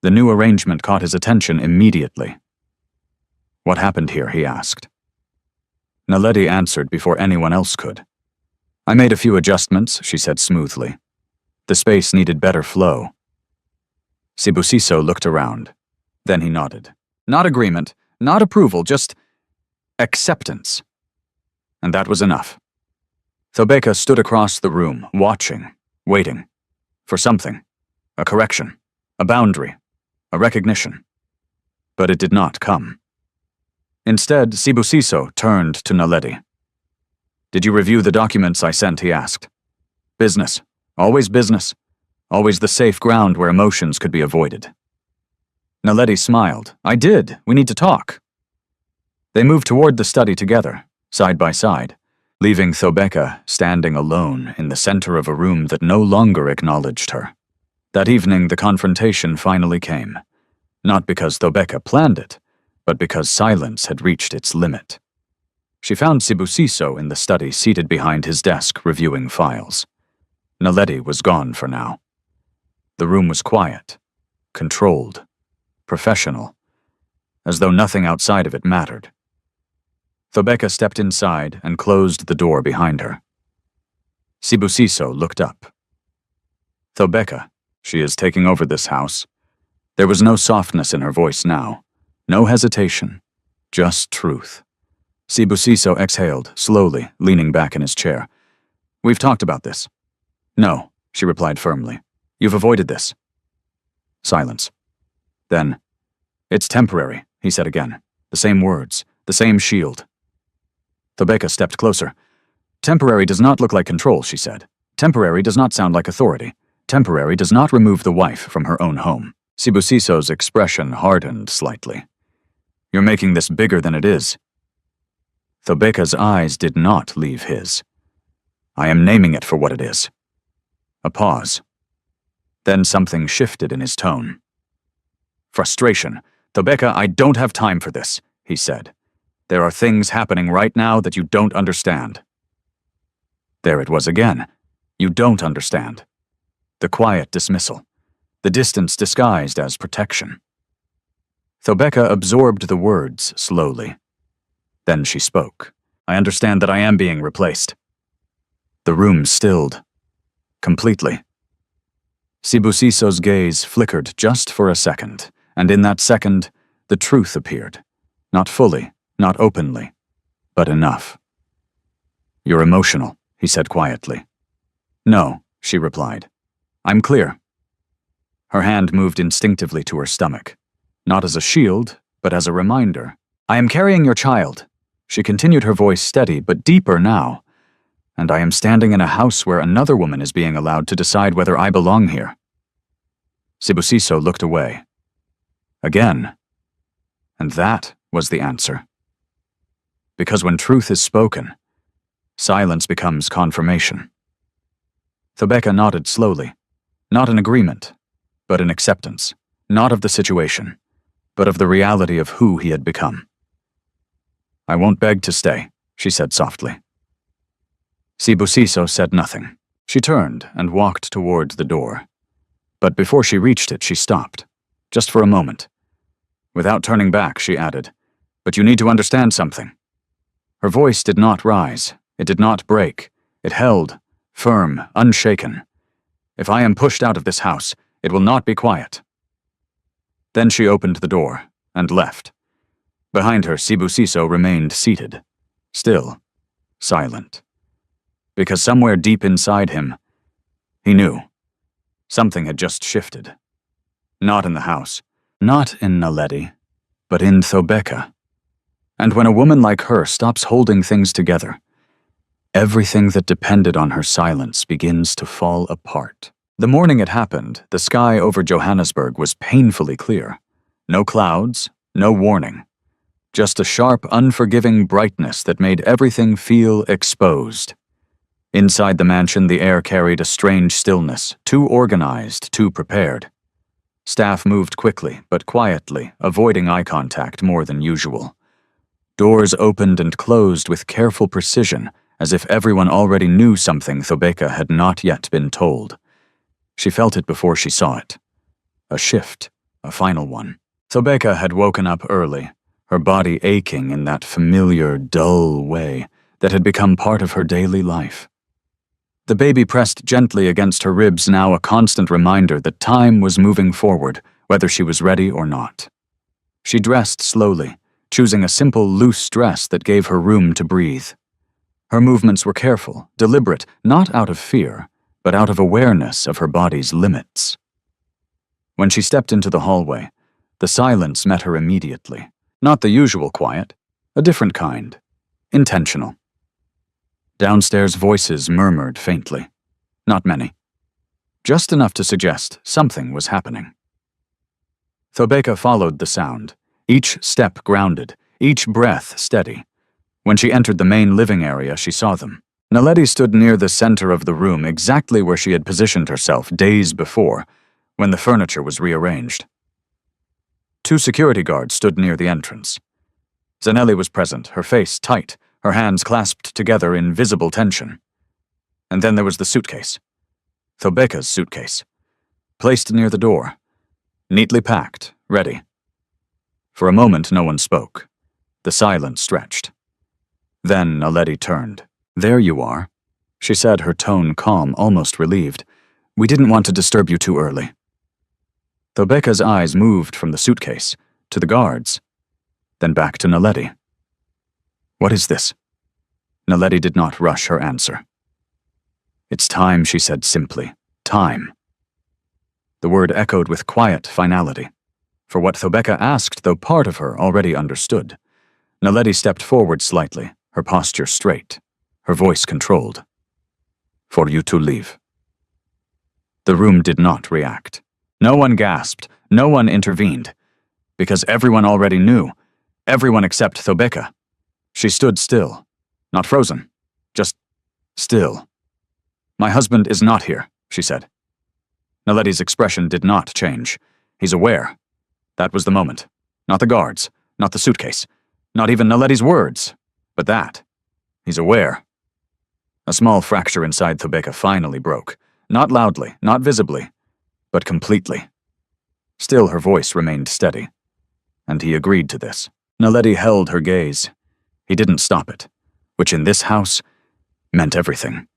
The new arrangement caught his attention immediately. "What happened here?" he asked. Naledi answered before anyone else could. "I made a few adjustments," she said smoothly. "The space needed better flow." Sibusiso looked around. Then he nodded. Not agreement, not approval, just acceptance. And that was enough. Thobeka stood across the room, watching, waiting, for something, a correction, a boundary, a recognition. But it did not come. Instead, Sibusiso turned to Naledi. "Did you review the documents I sent?" he asked. "Business. Always business. Always the safe ground where emotions could be avoided." Naledi smiled. "I did. We need to talk." They moved toward the study together, side by side, leaving Thobeka standing alone in the center of a room that no longer acknowledged her. That evening, the confrontation finally came. Not because Thobeka planned it, but because silence had reached its limit. She found Sibusiso in the study, seated behind his desk, reviewing files. Naledi was gone for now. The room was quiet, controlled, professional, as though nothing outside of it mattered. Thobeka stepped inside and closed the door behind her. Sibusiso looked up. Thobeka, she is taking over this house. There was no softness in her voice now, no hesitation, just truth. Sibusiso exhaled, slowly, leaning back in his chair. We've talked about this. No, she replied firmly. You've avoided this. Silence. Then, it's temporary, he said again. The same words, the same shield. Thobeka stepped closer. Temporary does not look like control, she said. Temporary does not sound like authority. Temporary does not remove the wife from her own home. Sibusiso's expression hardened slightly. You're making this bigger than it is. Thobeka's eyes did not leave his. I am naming it for what it is. A pause. Then something shifted in his tone. Frustration. Thobeka, I don't have time for this, he said. There are things happening right now that you don't understand. There it was again. You don't understand. The quiet dismissal. The distance disguised as protection. Thobeka absorbed the words slowly. Then she spoke. I understand that I am being replaced. The room stilled. Completely. Sibusiso's gaze flickered just for a second, and in that second, the truth appeared. Not fully, not openly, but enough. You're emotional, he said quietly. No, she replied. I'm clear. Her hand moved instinctively to her stomach, not as a shield, but as a reminder. I am carrying your child. She continued, her voice steady but deeper now. And I am standing in a house where another woman is being allowed to decide whether I belong here. Sibusiso looked away. Again. And that was the answer. Because when truth is spoken, silence becomes confirmation. Thobeka nodded slowly, not in agreement, but in acceptance, not of the situation, but of the reality of who he had become. I won't beg to stay, she said softly. Sibusiso said nothing. She turned and walked toward the door. But before she reached it, she stopped, just for a moment. Without turning back, she added, But you need to understand something. Her voice did not rise. It did not break. It held, firm, unshaken. If I am pushed out of this house, it will not be quiet. Then she opened the door and left. Behind her, Sibusiso remained seated, still, silent. Because somewhere deep inside him, he knew. Something had just shifted. Not in the house, not in Naledi, but in Thobeka. And when a woman like her stops holding things together, everything that depended on her silence begins to fall apart. The morning it happened, the sky over Johannesburg was painfully clear. No clouds, no warning. Just a sharp, unforgiving brightness that made everything feel exposed. Inside the mansion, the air carried a strange stillness, too organized, too prepared. Staff moved quickly, but quietly, avoiding eye contact more than usual. Doors opened and closed with careful precision, as if everyone already knew something Thobeka had not yet been told. She felt it before she saw it. A shift, a final one. Thobeka had woken up early, her body aching in that familiar, dull way that had become part of her daily life. The baby pressed gently against her ribs, now a constant reminder that time was moving forward, whether she was ready or not. She dressed slowly, choosing a simple, loose dress that gave her room to breathe. Her movements were careful, deliberate, not out of fear, but out of awareness of her body's limits. When she stepped into the hallway, the silence met her immediately. Not the usual quiet, a different kind, intentional. Downstairs voices murmured faintly. Not many. Just enough to suggest something was happening. Thobeka followed the sound, each step grounded, each breath steady. When she entered the main living area, she saw them. Naledi stood near the center of the room, exactly where she had positioned herself days before, when the furniture was rearranged. 2 security guards stood near the entrance. Zanelli was present, her face tight, her hands clasped together in visible tension. And then there was the suitcase. Thobeka's suitcase. Placed near the door. Neatly packed, ready. For a moment no one spoke. The silence stretched. Then Naledi turned. "There you are," she said, her tone calm, almost relieved. "We didn't want to disturb you too early." Thobeka's eyes moved from the suitcase to the guards, then back to Naledi. "What is this?" Naledi did not rush her answer. "It's time," she said simply. "Time." The word echoed with quiet finality. For what Thobeka asked, though part of her already understood. Naledi stepped forward slightly, her posture straight, her voice controlled. "For you to leave." The room did not react. No one gasped, no one intervened. Because everyone already knew. Everyone except Thobeka. She stood still. Not frozen. Just still. "My husband is not here," she said. Naledi's expression did not change. He's aware. That was the moment. Not the guards. Not the suitcase. Not even Naledi's words. But that. He's aware. A small fracture inside Thobeka finally broke. Not loudly, not visibly, but completely. Still her voice remained steady. And he agreed to this. Naledi held her gaze. He didn't stop it, which in this house meant everything.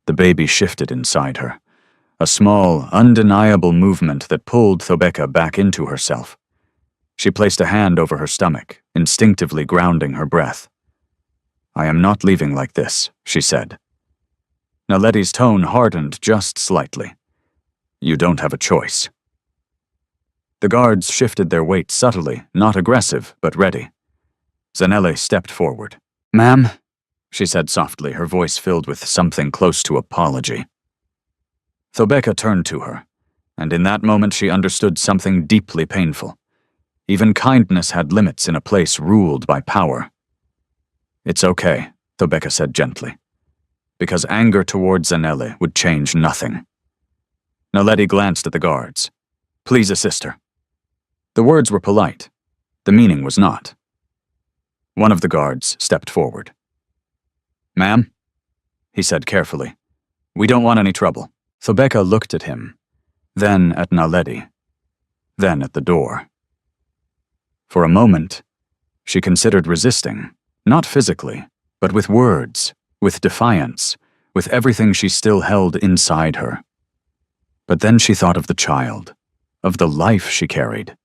The baby shifted inside her. A small, undeniable movement that pulled Thobeka back into herself. She placed a hand over her stomach, instinctively grounding her breath. "I am not leaving like this," she said. Naledi's tone hardened just slightly. "You don't have a choice." The guards shifted their weight subtly, not aggressive, but ready. Zanele stepped forward. "Ma'am," she said softly, her voice filled with something close to apology. Thobeka turned to her, and in that moment she understood something deeply painful. Even kindness had limits in a place ruled by power. "It's okay," Thobeka said gently, because anger toward Zanele would change nothing. Naledi glanced at the guards. "Please assist her." The words were polite. The meaning was not. One of the guards stepped forward. "Ma'am," he said carefully, "we don't want any trouble." Thobeka looked at him, then at Naledi, then at the door. For a moment, she considered resisting, not physically, but with words, with defiance, with everything she still held inside her. But then she thought of the child, of the life she carried,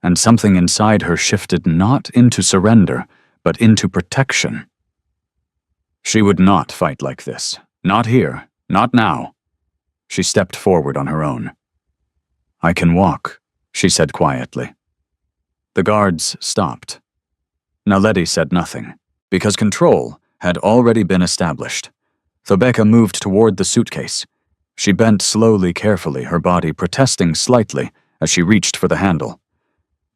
and something inside her shifted not into surrender, but into protection. She would not fight like this, not here, not now. She stepped forward on her own. "I can walk," she said quietly. The guards stopped. Naledi said nothing, because control had already been established. Thobeka moved toward the suitcase. She bent slowly, carefully, her body protesting slightly as she reached for the handle.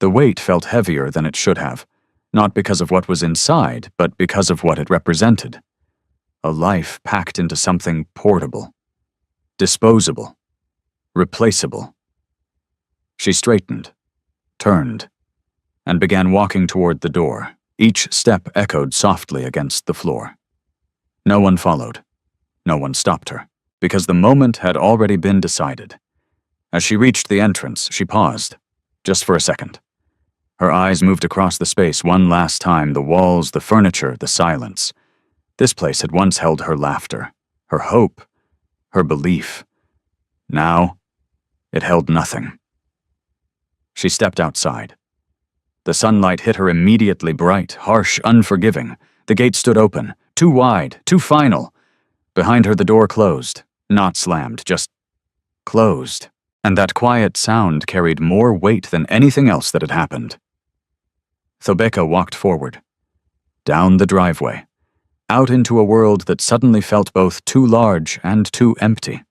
The weight felt heavier than it should have, not because of what was inside, but because of what it represented. A life packed into something portable, disposable, replaceable. She straightened, turned, and began walking toward the door. Each step echoed softly against the floor. No one followed. No one stopped her, because the moment had already been decided. As she reached the entrance, she paused, just for a second. Her eyes moved across the space one last time, the walls, the furniture, the silence. This place had once held her laughter, her hope, her belief. Now, it held nothing. She stepped outside. The sunlight hit her immediately, bright, harsh, unforgiving. The gate stood open, too wide, too final. Behind her the door closed, not slammed, just closed. And that quiet sound carried more weight than anything else that had happened. Thobeka walked forward, down the driveway, out into a world that suddenly felt both too large and too empty.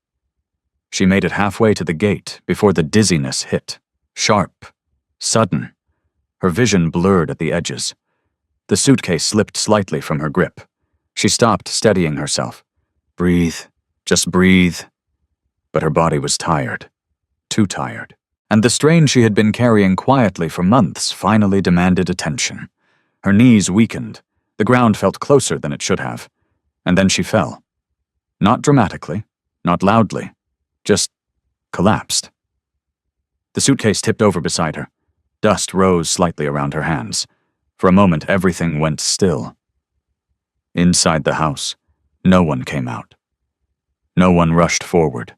She made it halfway to the gate before the dizziness hit, sharp, sudden. Her vision blurred at the edges. The suitcase slipped slightly from her grip. She stopped, steadying herself. Breathe, just breathe. But her body was tired, too tired. And the strain she had been carrying quietly for months finally demanded attention. Her knees weakened, The ground felt closer than it should have, and then she fell. Not dramatically, not loudly, just collapsed. The suitcase tipped over beside her. Dust rose slightly around her hands. For a moment, everything went still. Inside the house, no one came out. No one rushed forward.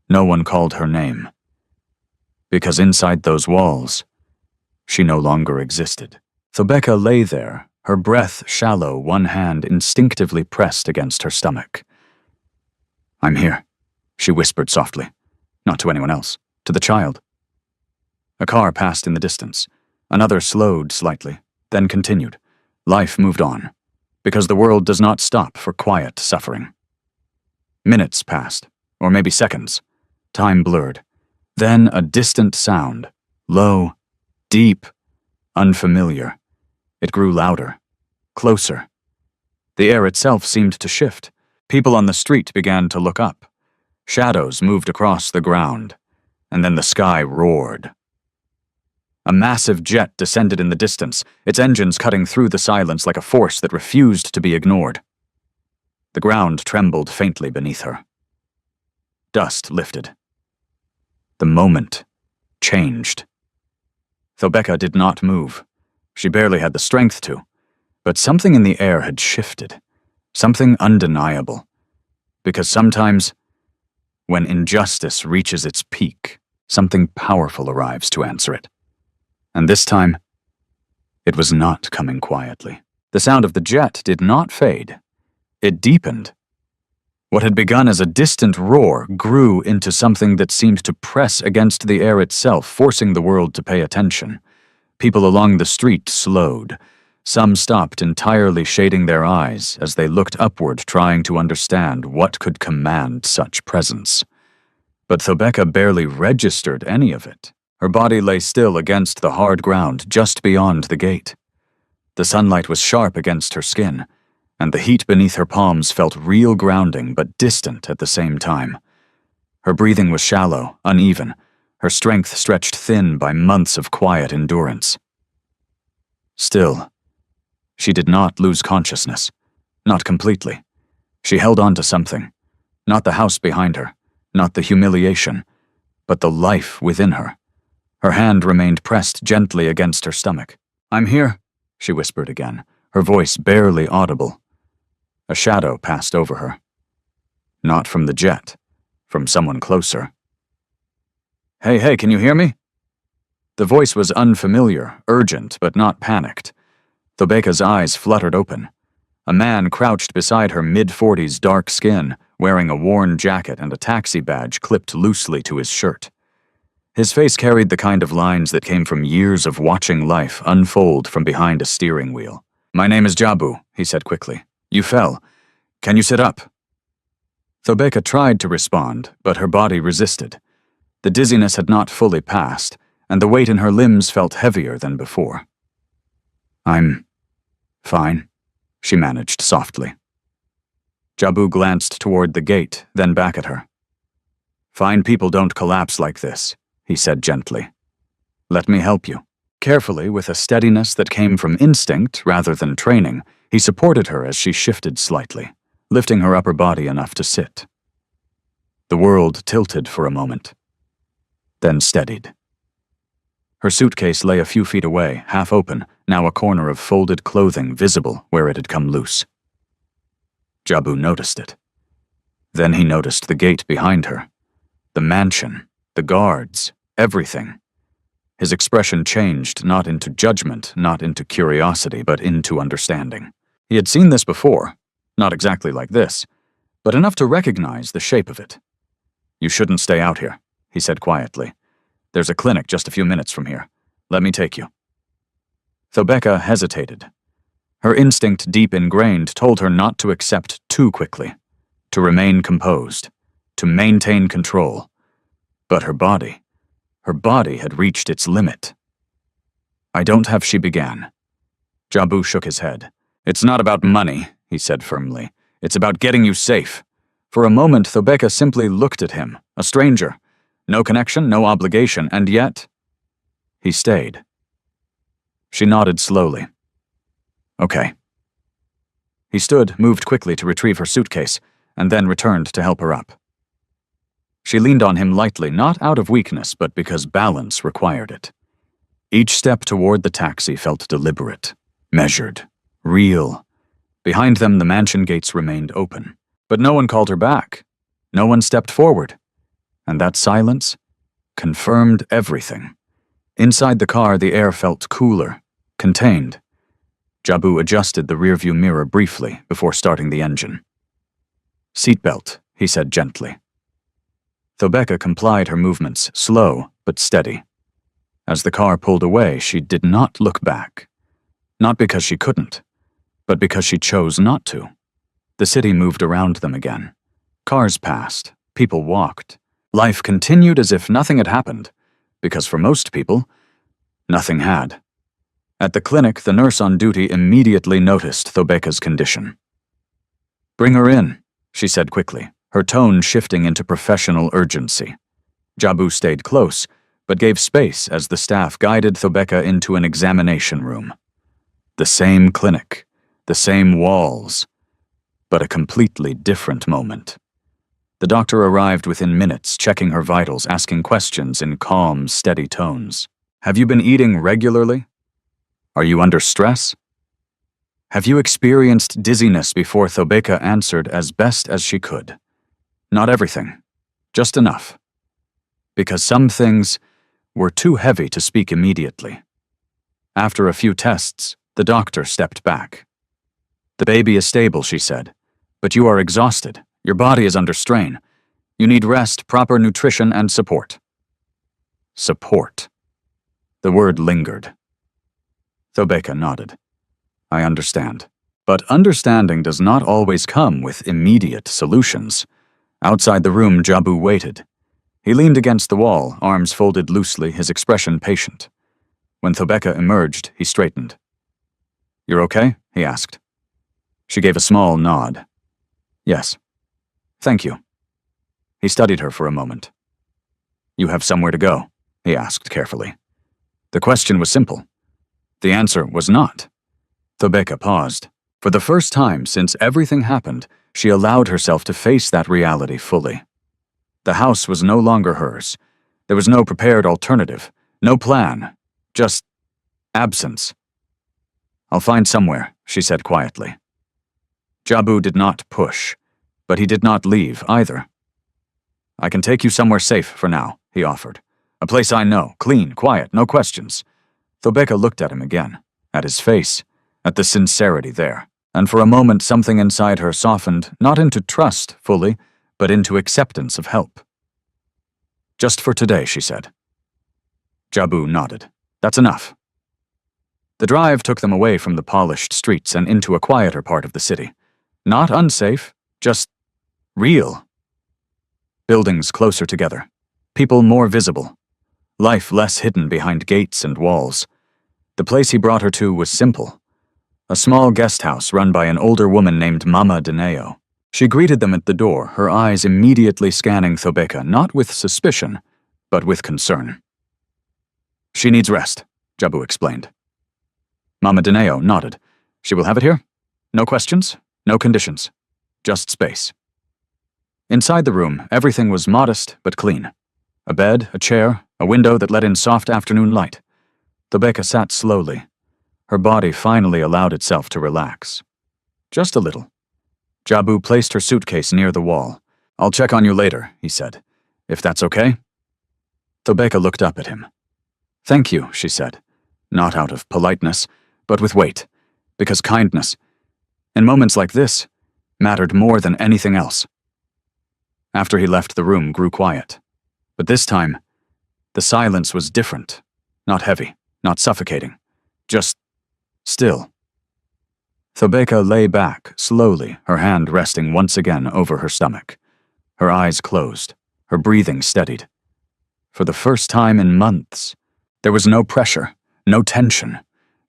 No one called her name. Because inside those walls, she no longer existed. Thobeka lay there, her breath shallow, one hand instinctively pressed against her stomach. "I'm here," she whispered softly. Not to anyone else, to the child. A car passed in the distance. Another slowed slightly, then continued. Life moved on, because the world does not stop for quiet suffering. Minutes passed, or maybe seconds. Time blurred. Then a distant sound, low, deep, unfamiliar. It grew louder, closer. The air itself seemed to shift. People on the street began to look up. Shadows moved across the ground, and then the sky roared. A massive jet descended in the distance, its engines cutting through the silence like a force that refused to be ignored. The ground trembled faintly beneath her. Dust lifted. The moment changed. Thobeka did not move. She barely had the strength to, but something in the air had shifted, something undeniable. Because sometimes, when injustice reaches its peak, something powerful arrives to answer it. And this time, it was not coming quietly. The sound of the jet did not fade. It deepened. What had begun as a distant roar grew into something that seemed to press against the air itself, forcing the world to pay attention. People along the street slowed. Some stopped entirely, shading their eyes as they looked upward, trying to understand what could command such presence. But Thobeka barely registered any of it. Her body lay still against the hard ground just beyond the gate. The sunlight was sharp against her skin, and the heat beneath her palms felt real, grounding but distant at the same time. Her breathing was shallow, uneven, her strength stretched thin by months of quiet endurance. Still, she did not lose consciousness. Not completely. She held on to something. Not the house behind her, not the humiliation, but the life within her. Her hand remained pressed gently against her stomach. "I'm here," she whispered again, her voice barely audible. A shadow passed over her. Not from the jet, from someone closer. Hey, can you hear me?" The voice was unfamiliar, urgent, but not panicked. Thobeka's eyes fluttered open. A man crouched beside her, mid-40s, dark skin, wearing a worn jacket and a taxi badge clipped loosely to his shirt. His face carried the kind of lines that came from years of watching life unfold from behind a steering wheel. "My name is Jabu," he said quickly. "You fell. Can you sit up?" Thobeka tried to respond, but her body resisted. The dizziness had not fully passed, and the weight in her limbs felt heavier than before. "I'm fine," she managed softly. Jabu glanced toward the gate, then back at her. "Fine people don't collapse like this," he said gently. "Let me help you." Carefully, with a steadiness that came from instinct rather than training, he supported her as she shifted slightly, lifting her upper body enough to sit. The world tilted for a moment, then steadied. Her suitcase lay a few feet away, half open, now a corner of folded clothing visible where it had come loose. Jabu noticed it. Then he noticed the gate behind her, the mansion, the guards, everything. His expression changed, not into judgment, not into curiosity, but into understanding. He had seen this before, not exactly like this, but enough to recognize the shape of it. "You shouldn't stay out here," he said quietly. "There's a clinic just a few minutes from here. Let me take you." Thobeka hesitated. Her instinct, deep ingrained, told her not to accept too quickly, to remain composed, to maintain control. But her body had reached its limit. "I don't have," she began. Jabu shook his head. "It's not about money," he said firmly. "It's about getting you safe." For a moment, Thobeka simply looked at him, a stranger. No connection, no obligation, and yet he stayed. She nodded slowly. "Okay," He stood, moved quickly to retrieve her suitcase, and then returned to help her up. She leaned on him lightly, not out of weakness, but because balance required it. Each step toward the taxi felt deliberate, measured, real. Behind them, the mansion gates remained open. But no one called her back. No one stepped forward. And that silence confirmed everything. Inside the car, the air felt cooler, contained. Jabu adjusted the rearview mirror briefly before starting the engine. "Seatbelt," he said gently. Thobeka complied, her movements slow but steady. As the car pulled away, she did not look back. Not because she couldn't, but because she chose not to. The city moved around them again. Cars passed, people walked. Life continued as if nothing had happened, because for most people, nothing had. At the clinic, the nurse on duty immediately noticed Thobeka's condition. "Bring her in," she said quickly, her tone shifting into professional urgency. Jabu stayed close, but gave space as the staff guided Thobeka into an examination room. The same clinic, the same walls, but a completely different moment. The doctor arrived within minutes, checking her vitals, asking questions in calm, steady tones. "Have you been eating regularly? Are you under stress? Have you experienced dizziness?" Before Thobeka answered as best as she could. "Not everything, just enough." Because some things were too heavy to speak immediately. After a few tests, the doctor stepped back. "The baby is stable," she said, "but you are exhausted. Your body is under strain. You need rest, proper nutrition, and support." Support. The word lingered. Thobeka nodded. "I understand. But understanding does not always come with immediate solutions." Outside the room, Jabu waited. He leaned against the wall, arms folded loosely, his expression patient. When Thobeka emerged, he straightened. "You're okay?" he asked. She gave a small nod. "Yes. Thank you." He studied her for a moment. "You have somewhere to go?" he asked carefully. The question was simple. The answer was not. Thobeka paused. For the first time since everything happened, she allowed herself to face that reality fully. The house was no longer hers. There was no prepared alternative, no plan, just absence. "I'll find somewhere," she said quietly. Jabu did not push, but he did not leave either. "I can take you somewhere safe for now," he offered. "A place I know, clean, quiet, no questions." Thobeka looked at him again, at his face, at the sincerity there, and for a moment something inside her softened, not into trust fully, but into acceptance of help. "Just for today," she said. Jabu nodded. "That's enough." The drive took them away from the polished streets and into a quieter part of the city. Not unsafe, just real. Buildings closer together, people more visible, life less hidden behind gates and walls. The place he brought her to was simple. A small guest house run by an older woman named Mama Dineo. She greeted them at the door, her eyes immediately scanning Thobeka, not with suspicion, but with concern. "She needs rest," Jabu explained. Mama Dineo nodded. "She will have it here? No questions, no conditions, just space." Inside the room, everything was modest but clean. A bed, a chair, a window that let in soft afternoon light. Thobeka sat slowly. Her body finally allowed itself to relax. Just a little. Jabu placed her suitcase near the wall. "I'll check on you later," he said. "If that's okay?" Thobeka looked up at him. "Thank you," she said, not out of politeness, but with weight, because kindness, in moments like this, mattered more than anything else. After he left, the room grew quiet. But this time, the silence was different, not heavy, not suffocating, just still. Thobeka lay back, slowly, her hand resting once again over her stomach. Her eyes closed, her breathing steadied. For the first time in months, there was no pressure, no tension,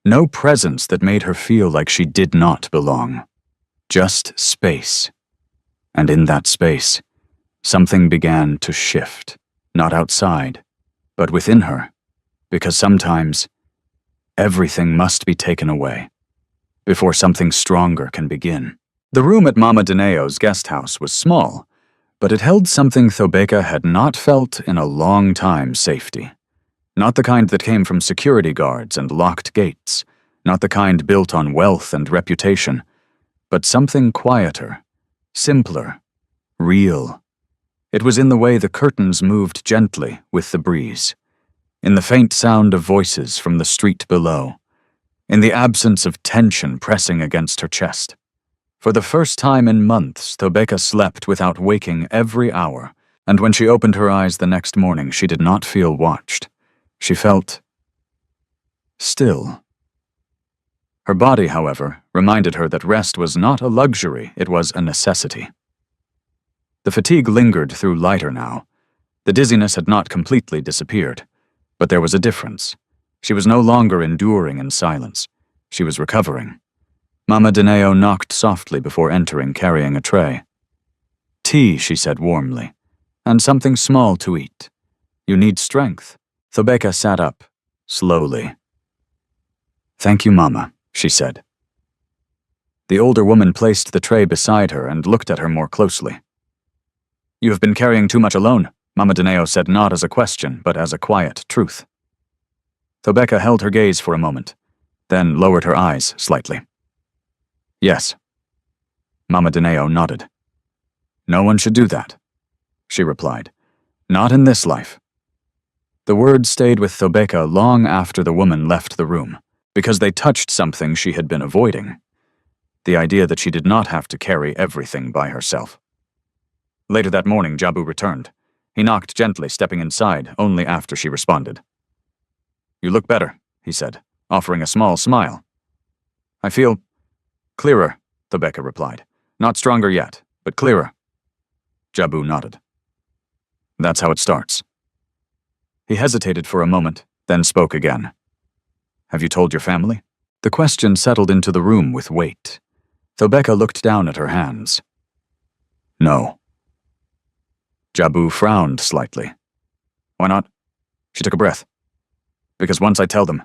no presence that made her feel like she did not belong. Just space. And in that space, something began to shift, not outside, but within her, because sometimes everything must be taken away. before something stronger can begin. The room at Mama Dineo's guest house was small, but it held something Thobeka had not felt in a long time: safety. Not the kind that came from security guards and locked gates, not the kind built on wealth and reputation, but something quieter, simpler, real. It was in the way the curtains moved gently with the breeze, in the faint sound of voices from the street below, in the absence of tension pressing against her chest. For the first time in months, Thobeka slept without waking every hour, and when she opened her eyes the next morning, she did not feel watched. She felt still. Her body, however, reminded her that rest was not a luxury, it was a necessity. The fatigue lingered through lighter now. The dizziness had not completely disappeared, but there was a difference. She was no longer enduring in silence. She was recovering. Mama Dineo knocked softly before entering, carrying a tray. "Tea," she said warmly, "and something small to eat. You need strength." Thobeka sat up, slowly. "Thank you, Mama," she said. The older woman placed the tray beside her and looked at her more closely. "You have been carrying too much alone," Mama Dineo said, not as a question, but as a quiet truth. Thobeka held her gaze for a moment, then lowered her eyes slightly. "Yes." Mama Dineo nodded. "No one should do that," she replied. "Not in this life." The words stayed with Thobeka long after the woman left the room, because they touched something she had been avoiding: the idea that she did not have to carry everything by herself. Later that morning, Jabu returned. He knocked gently, stepping inside only after she responded. "You look better," he said, offering a small smile. "I feel clearer," Thobeka replied. "Not stronger yet, but clearer." Jabu nodded. "That's how it starts." He hesitated for a moment, then spoke again. "Have you told your family?" The question settled into the room with weight. Thobeka looked down at her hands. "No." Jabu frowned slightly. "Why not?" She took a breath. "Because once I tell them,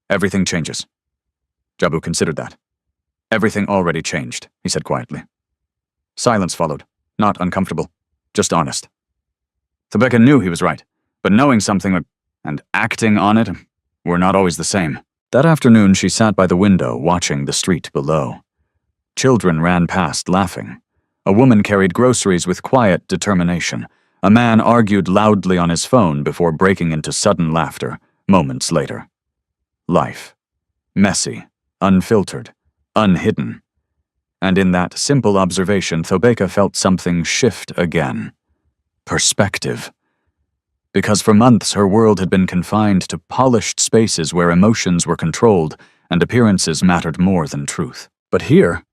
everything changes." Jabu considered that. "Everything already changed," he said quietly. Silence followed, not uncomfortable, just honest. Thobeka knew he was right, but knowing something and acting on it were not always the same. That afternoon, she sat by the window, watching the street below. Children ran past, laughing. A woman carried groceries with quiet determination. A man argued loudly on his phone before breaking into sudden laughter moments later. Life. Messy, unfiltered, unhidden. And in that simple observation, Thobeka felt something shift again. Perspective. Because for months her world had been confined to polished spaces where emotions were controlled and appearances mattered more than truth. But here,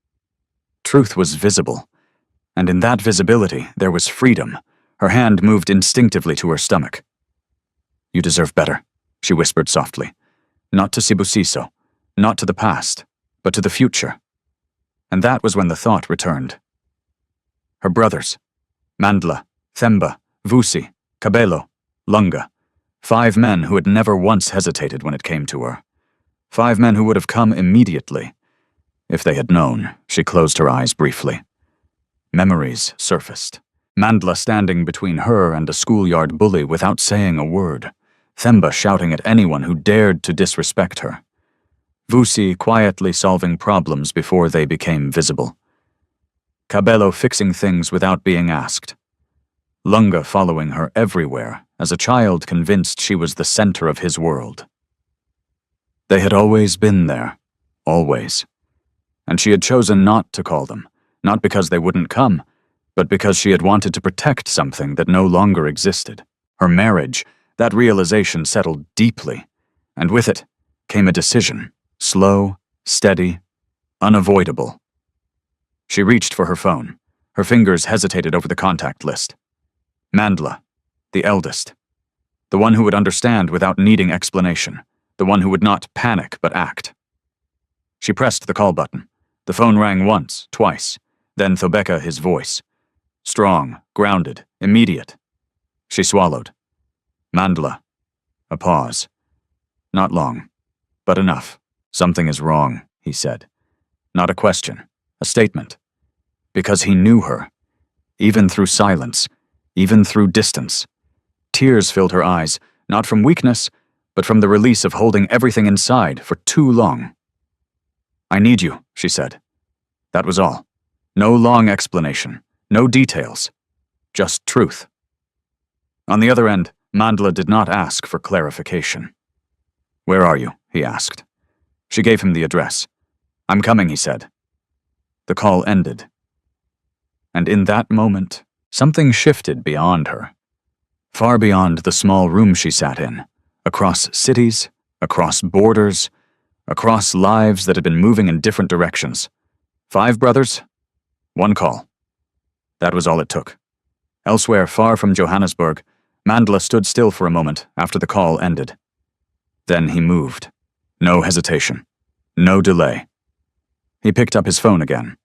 truth was visible. And in that visibility, there was freedom. Her hand moved instinctively to her stomach. "You deserve better," she whispered softly. "Not to Sibusiso, not to the past, but to the future." And that was when the thought returned. Her brothers, Mandla, Themba, Vusi, Kabelo, Lunga, 5 men who had never once hesitated when it came to her. 5 men who would have come immediately. If they had known, she closed her eyes briefly. Memories surfaced. Mandla standing between her and a schoolyard bully without saying a word. Themba shouting at anyone who dared to disrespect her. Vusi quietly solving problems before they became visible. Kabelo fixing things without being asked. Lunga following her everywhere, as a child convinced she was the center of his world. They had always been there. Always. And she had chosen not to call them. Not because they wouldn't come, but because she had wanted to protect something that no longer existed. Her marriage, that realization settled deeply, and with it came a decision, slow, steady, unavoidable. She reached for her phone. Her fingers hesitated over the contact list. Mandla, the eldest. The one who would understand without needing explanation. The one who would not panic but act. She pressed the call button. The phone rang once, twice. Then Thobeka, his voice. Strong, grounded, immediate. She swallowed. Mandla. A pause. Not long, but enough. "Something is wrong," he said. Not a question, a statement. Because he knew her, even through silence, even through distance. Tears filled her eyes, not from weakness, but from the release of holding everything inside for too long. "I need you," she said. That was all. No long explanation, no details, just truth. On the other end, Mandla did not ask for clarification. "Where are you?" he asked. She gave him the address. "I'm coming," he said. The call ended. And in that moment, something shifted beyond her. Far beyond the small room she sat in, across cities, across borders, across lives that had been moving in different directions. 5 brothers, 1 call. That was all it took. Elsewhere, far from Johannesburg, Mandla stood still for a moment after the call ended. Then he moved. No hesitation. No delay. He picked up his phone again.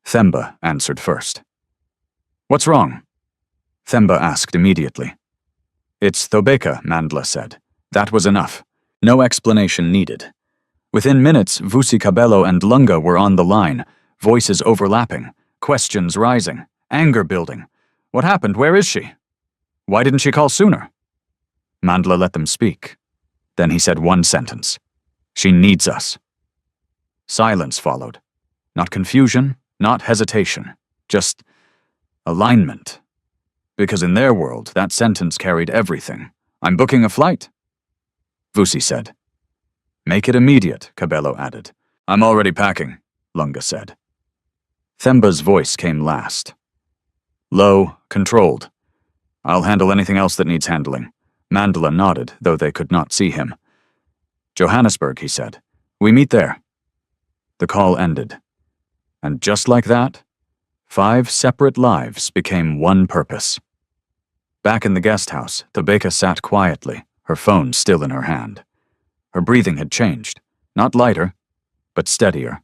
Themba answered first. "What's wrong?" Themba asked immediately. "It's Thobeka," Mandla said. That was enough. No explanation needed. Within minutes, Vusi Kabelo and Lunga were on the line, voices overlapping, questions rising, anger building. What happened? Where is she? Why didn't she call sooner? Mandla let them speak. Then he said one sentence. "She needs us." Silence followed. Not confusion, not hesitation, just alignment. Because in their world, that sentence carried everything. "I'm booking a flight," Vusi said. "Make it immediate," Kabelo added. "I'm already packing," Lunga said. Themba's voice came last. Low, controlled. "I'll handle anything else that needs handling." Mandla nodded, though they could not see him. "Johannesburg," he said. "We meet there." The call ended. And just like that, 5 separate lives became one purpose. Back in the guest house, Thobeka sat quietly, her phone still in her hand. Her breathing had changed, not lighter, but steadier.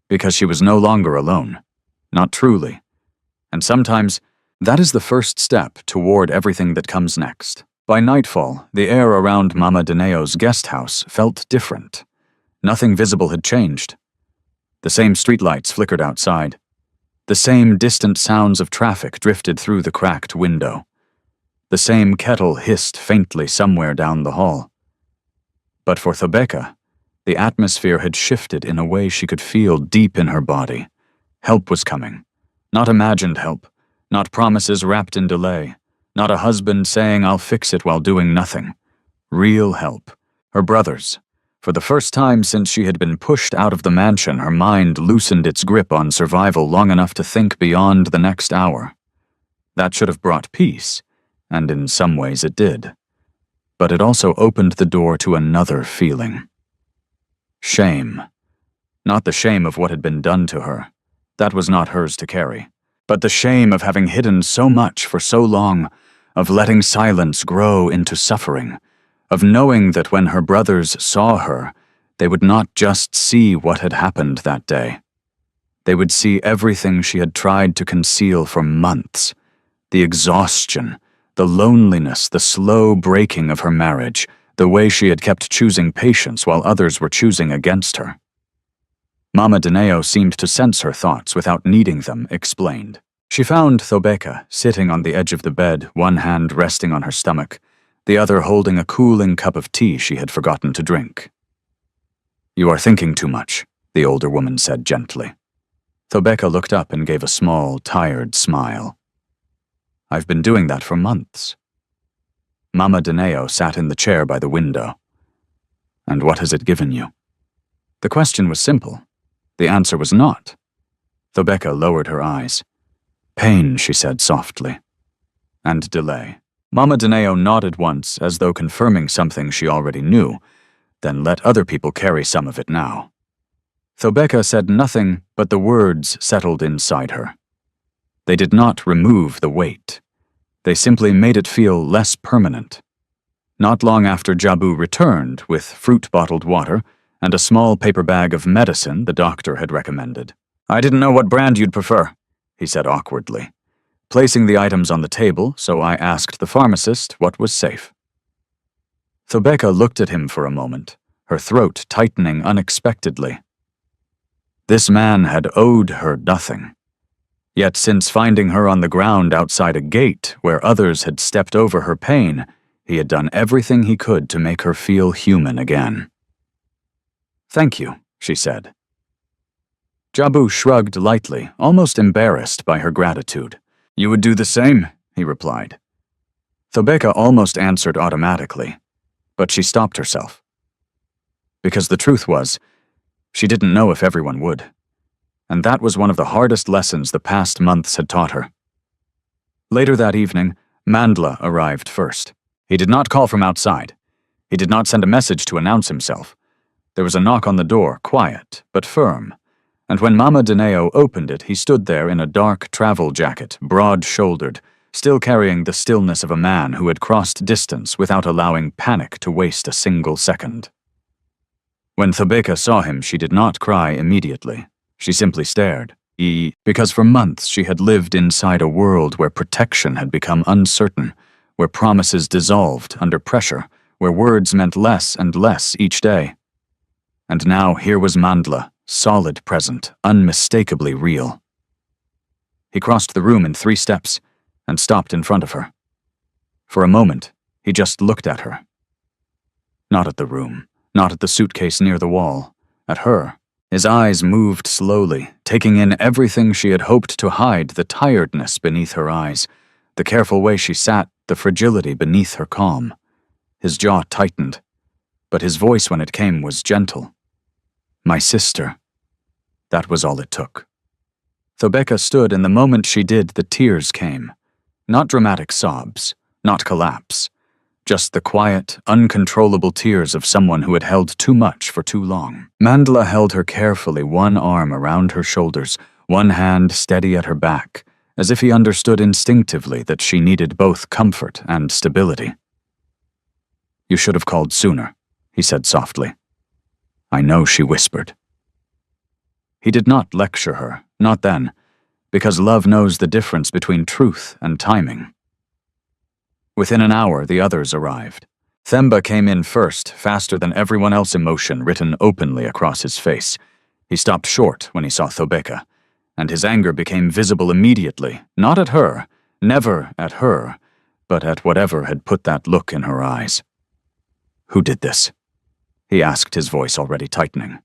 Because she was no longer alone, not truly. And sometimes, that is the first step toward everything that comes next. By nightfall, the air around Mama Dineo's guest house felt different. Nothing visible had changed. The same streetlights flickered outside. The same distant sounds of traffic drifted through the cracked window. The same kettle hissed faintly somewhere down the hall. But for Thobeka, the atmosphere had shifted in a way she could feel deep in her body. Help was coming. Not imagined help. Not promises wrapped in delay. Not a husband saying, "I'll fix it," while doing nothing. Real help. Her brothers. For the first time since she had been pushed out of the mansion, her mind loosened its grip on survival long enough to think beyond the next hour. That should have brought peace, and in some ways it did. But it also opened the door to another feeling. Shame. Not the shame of what had been done to her. That was not hers to carry. But the shame of having hidden so much for so long, of letting silence grow into suffering, of knowing that when her brothers saw her, they would not just see what had happened that day. They would see everything she had tried to conceal for months. The exhaustion, the loneliness, the slow breaking of her marriage, the way she had kept choosing patience while others were choosing against her. Mama Dineo seemed to sense her thoughts without needing them explained. She found Thobeka sitting on the edge of the bed, one hand resting on her stomach, the other holding a cooling cup of tea she had forgotten to drink. "You are thinking too much," the older woman said gently. Thobeka looked up and gave a small, tired smile. "I've been doing that for months." Mama Dineo sat in the chair by the window. "And what has it given you?" The question was simple. The answer was not. Thobeka lowered her eyes. "Pain," she said softly. "And delay." Mama Dineo nodded once, as though confirming something she already knew, then let other people carry some of it now. Thobeka said nothing, but the words settled inside her. They did not remove the weight. They simply made it feel less permanent. Not long after Jabu returned with fruit-bottled water and a small paper bag of medicine the doctor had recommended. "I didn't know what brand you'd prefer," he said awkwardly, placing the items on the table, so I asked the pharmacist what was safe. Thobeka looked at him for a moment, her throat tightening unexpectedly. This man had owed her nothing. Yet since finding her on the ground outside a gate where others had stepped over her pain, he had done everything he could to make her feel human again. "Thank you," she said. Jabu shrugged lightly, almost embarrassed by her gratitude. "You would do the same," he replied. Thobeka almost answered automatically, but she stopped herself. Because the truth was, she didn't know if everyone would. And that was one of the hardest lessons the past months had taught her. Later that evening, Mandla arrived first. He did not call from outside. He did not send a message to announce himself. There was a knock on the door, quiet, but firm. And when Mama Dineo opened it, he stood there in a dark travel jacket, broad-shouldered, still carrying the stillness of a man who had crossed distance without allowing panic to waste a single second. When Thobeka saw him, she did not cry immediately. She simply stared. Because for months she had lived inside a world where protection had become uncertain, where promises dissolved under pressure, where words meant less and less each day. And now here was Mandla, solid present, unmistakably real. He crossed the room in 3 steps and stopped in front of her. For a moment, he just looked at her. Not at the room, not at the suitcase near the wall, at her. His eyes moved slowly, taking in everything she had hoped to hide, the tiredness beneath her eyes, the careful way she sat, the fragility beneath her calm. His jaw tightened, but his voice when it came was gentle. "My sister." That was all it took. Thobeka stood, and the moment she did, the tears came. Not dramatic sobs, not collapse. Just the quiet, uncontrollable tears of someone who had held too much for too long. Mandla held her carefully, one arm around her shoulders, one hand steady at her back, as if he understood instinctively that she needed both comfort and stability. "You should have called sooner," he said softly. "I know," she whispered. He did not lecture her, not then, because love knows the difference between truth and timing. Within an hour, the others arrived. Themba came in first, faster than everyone else, emotion written openly across his face. He stopped short when he saw Thobeka, and his anger became visible immediately, not at her, never at her, but at whatever had put that look in her eyes. "Who did this?" he asked, his voice already tightening.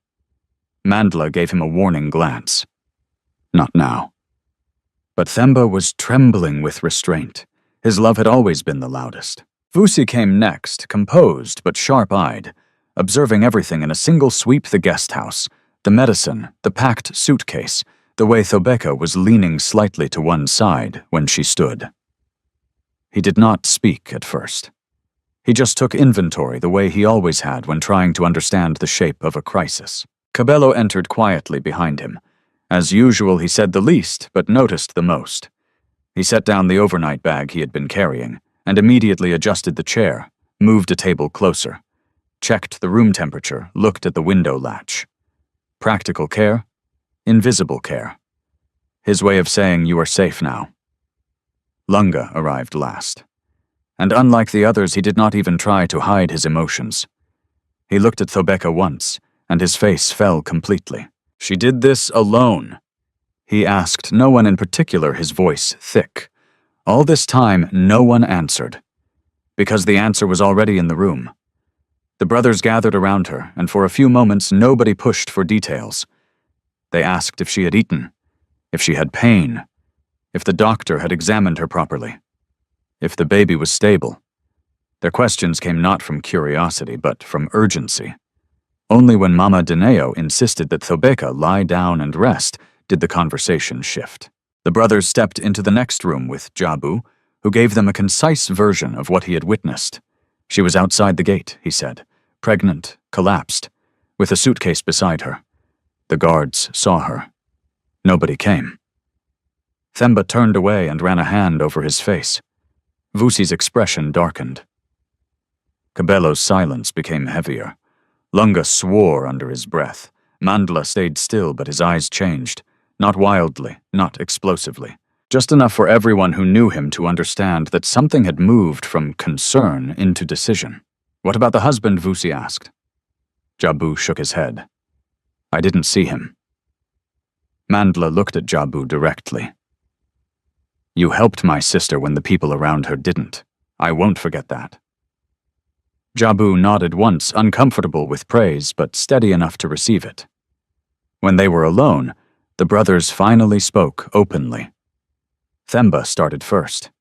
Mandla gave him a warning glance. Not now. But Themba was trembling with restraint. His love had always been the loudest. Vusi came next, composed but sharp-eyed, observing everything in a single sweep: the guest house, the medicine, the packed suitcase, the way Thobeka was leaning slightly to one side when she stood. He did not speak at first. He just took inventory the way he always had when trying to understand the shape of a crisis. Cabello entered quietly behind him. As usual, he said the least, but noticed the most. He set down the overnight bag he had been carrying, and immediately adjusted the chair, moved a table closer, checked the room temperature, looked at the window latch. Practical care, invisible care. His way of saying, "You are safe now." Lunga arrived last. And unlike the others, he did not even try to hide his emotions. He looked at Thobeka once, and his face fell completely. "She did this alone?" He asked no one in particular, his voice thick. All this time, no one answered, because the answer was already in the room. The brothers gathered around her, and for a few moments nobody pushed for details. They asked if she had eaten, if she had pain, if the doctor had examined her properly, if the baby was stable. Their questions came not from curiosity, but from urgency. Only when Mama Dineo insisted that Thobeka lie down and rest did the conversation shift. The brothers stepped into the next room with Jabu, who gave them a concise version of what he had witnessed. She was outside the gate, he said, pregnant, collapsed, with a suitcase beside her. The guards saw her. Nobody came. Themba turned away and ran a hand over his face. Vusi's expression darkened. Cabello's silence became heavier. Lunga swore under his breath. Mandla stayed still, but his eyes changed. Not wildly, not explosively. Just enough for everyone who knew him to understand that something had moved from concern into decision. "What about the husband?" Vusi asked. Jabu shook his head. "I didn't see him." Mandla looked at Jabu directly. You helped my sister when the people around her didn't. I won't forget that. Jabu nodded once, uncomfortable with praise, but steady enough to receive it. When they were alone, the brothers finally spoke openly. Themba started first.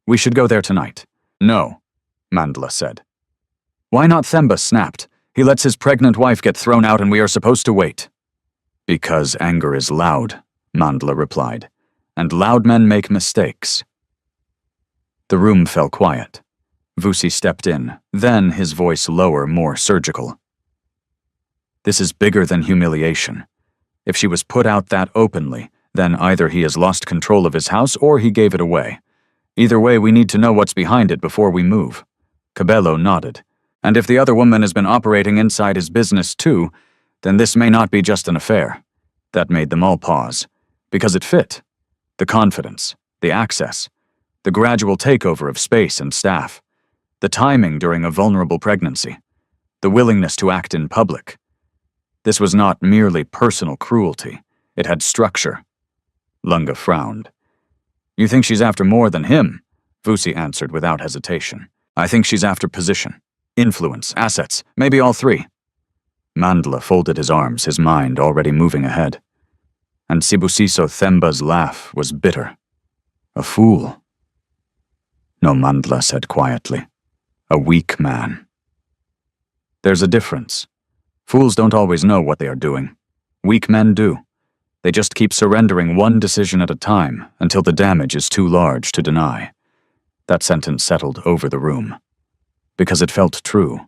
We should go there tonight. No, Mandla said. Why not? Themba snapped. He lets his pregnant wife get thrown out and we are supposed to wait. Because anger is loud, Mandla replied, and loud men make mistakes. The room fell quiet. Vusi stepped in, then his voice lower, more surgical. This is bigger than humiliation. If she was put out that openly, then either he has lost control of his house or he gave it away. Either way, we need to know what's behind it before we move. Cabello nodded. And if the other woman has been operating inside his business too, then this may not be just an affair. That made them all pause. Because it fit. The confidence, the access, the gradual takeover of space and staff, the timing during a vulnerable pregnancy, the willingness to act in public. This was not merely personal cruelty. It had structure. Lunga frowned. You think she's after more than him? Vusi answered without hesitation. I think she's after position, influence, assets, maybe all three. Mandla folded his arms, his mind already moving ahead. And Sibusiso Themba's laugh was bitter. A fool. No, Mandla said quietly. A weak man. There's a difference. Fools don't always know what they are doing. Weak men do. They just keep surrendering one decision at a time until the damage is too large to deny. That sentence settled over the room. Because it felt true.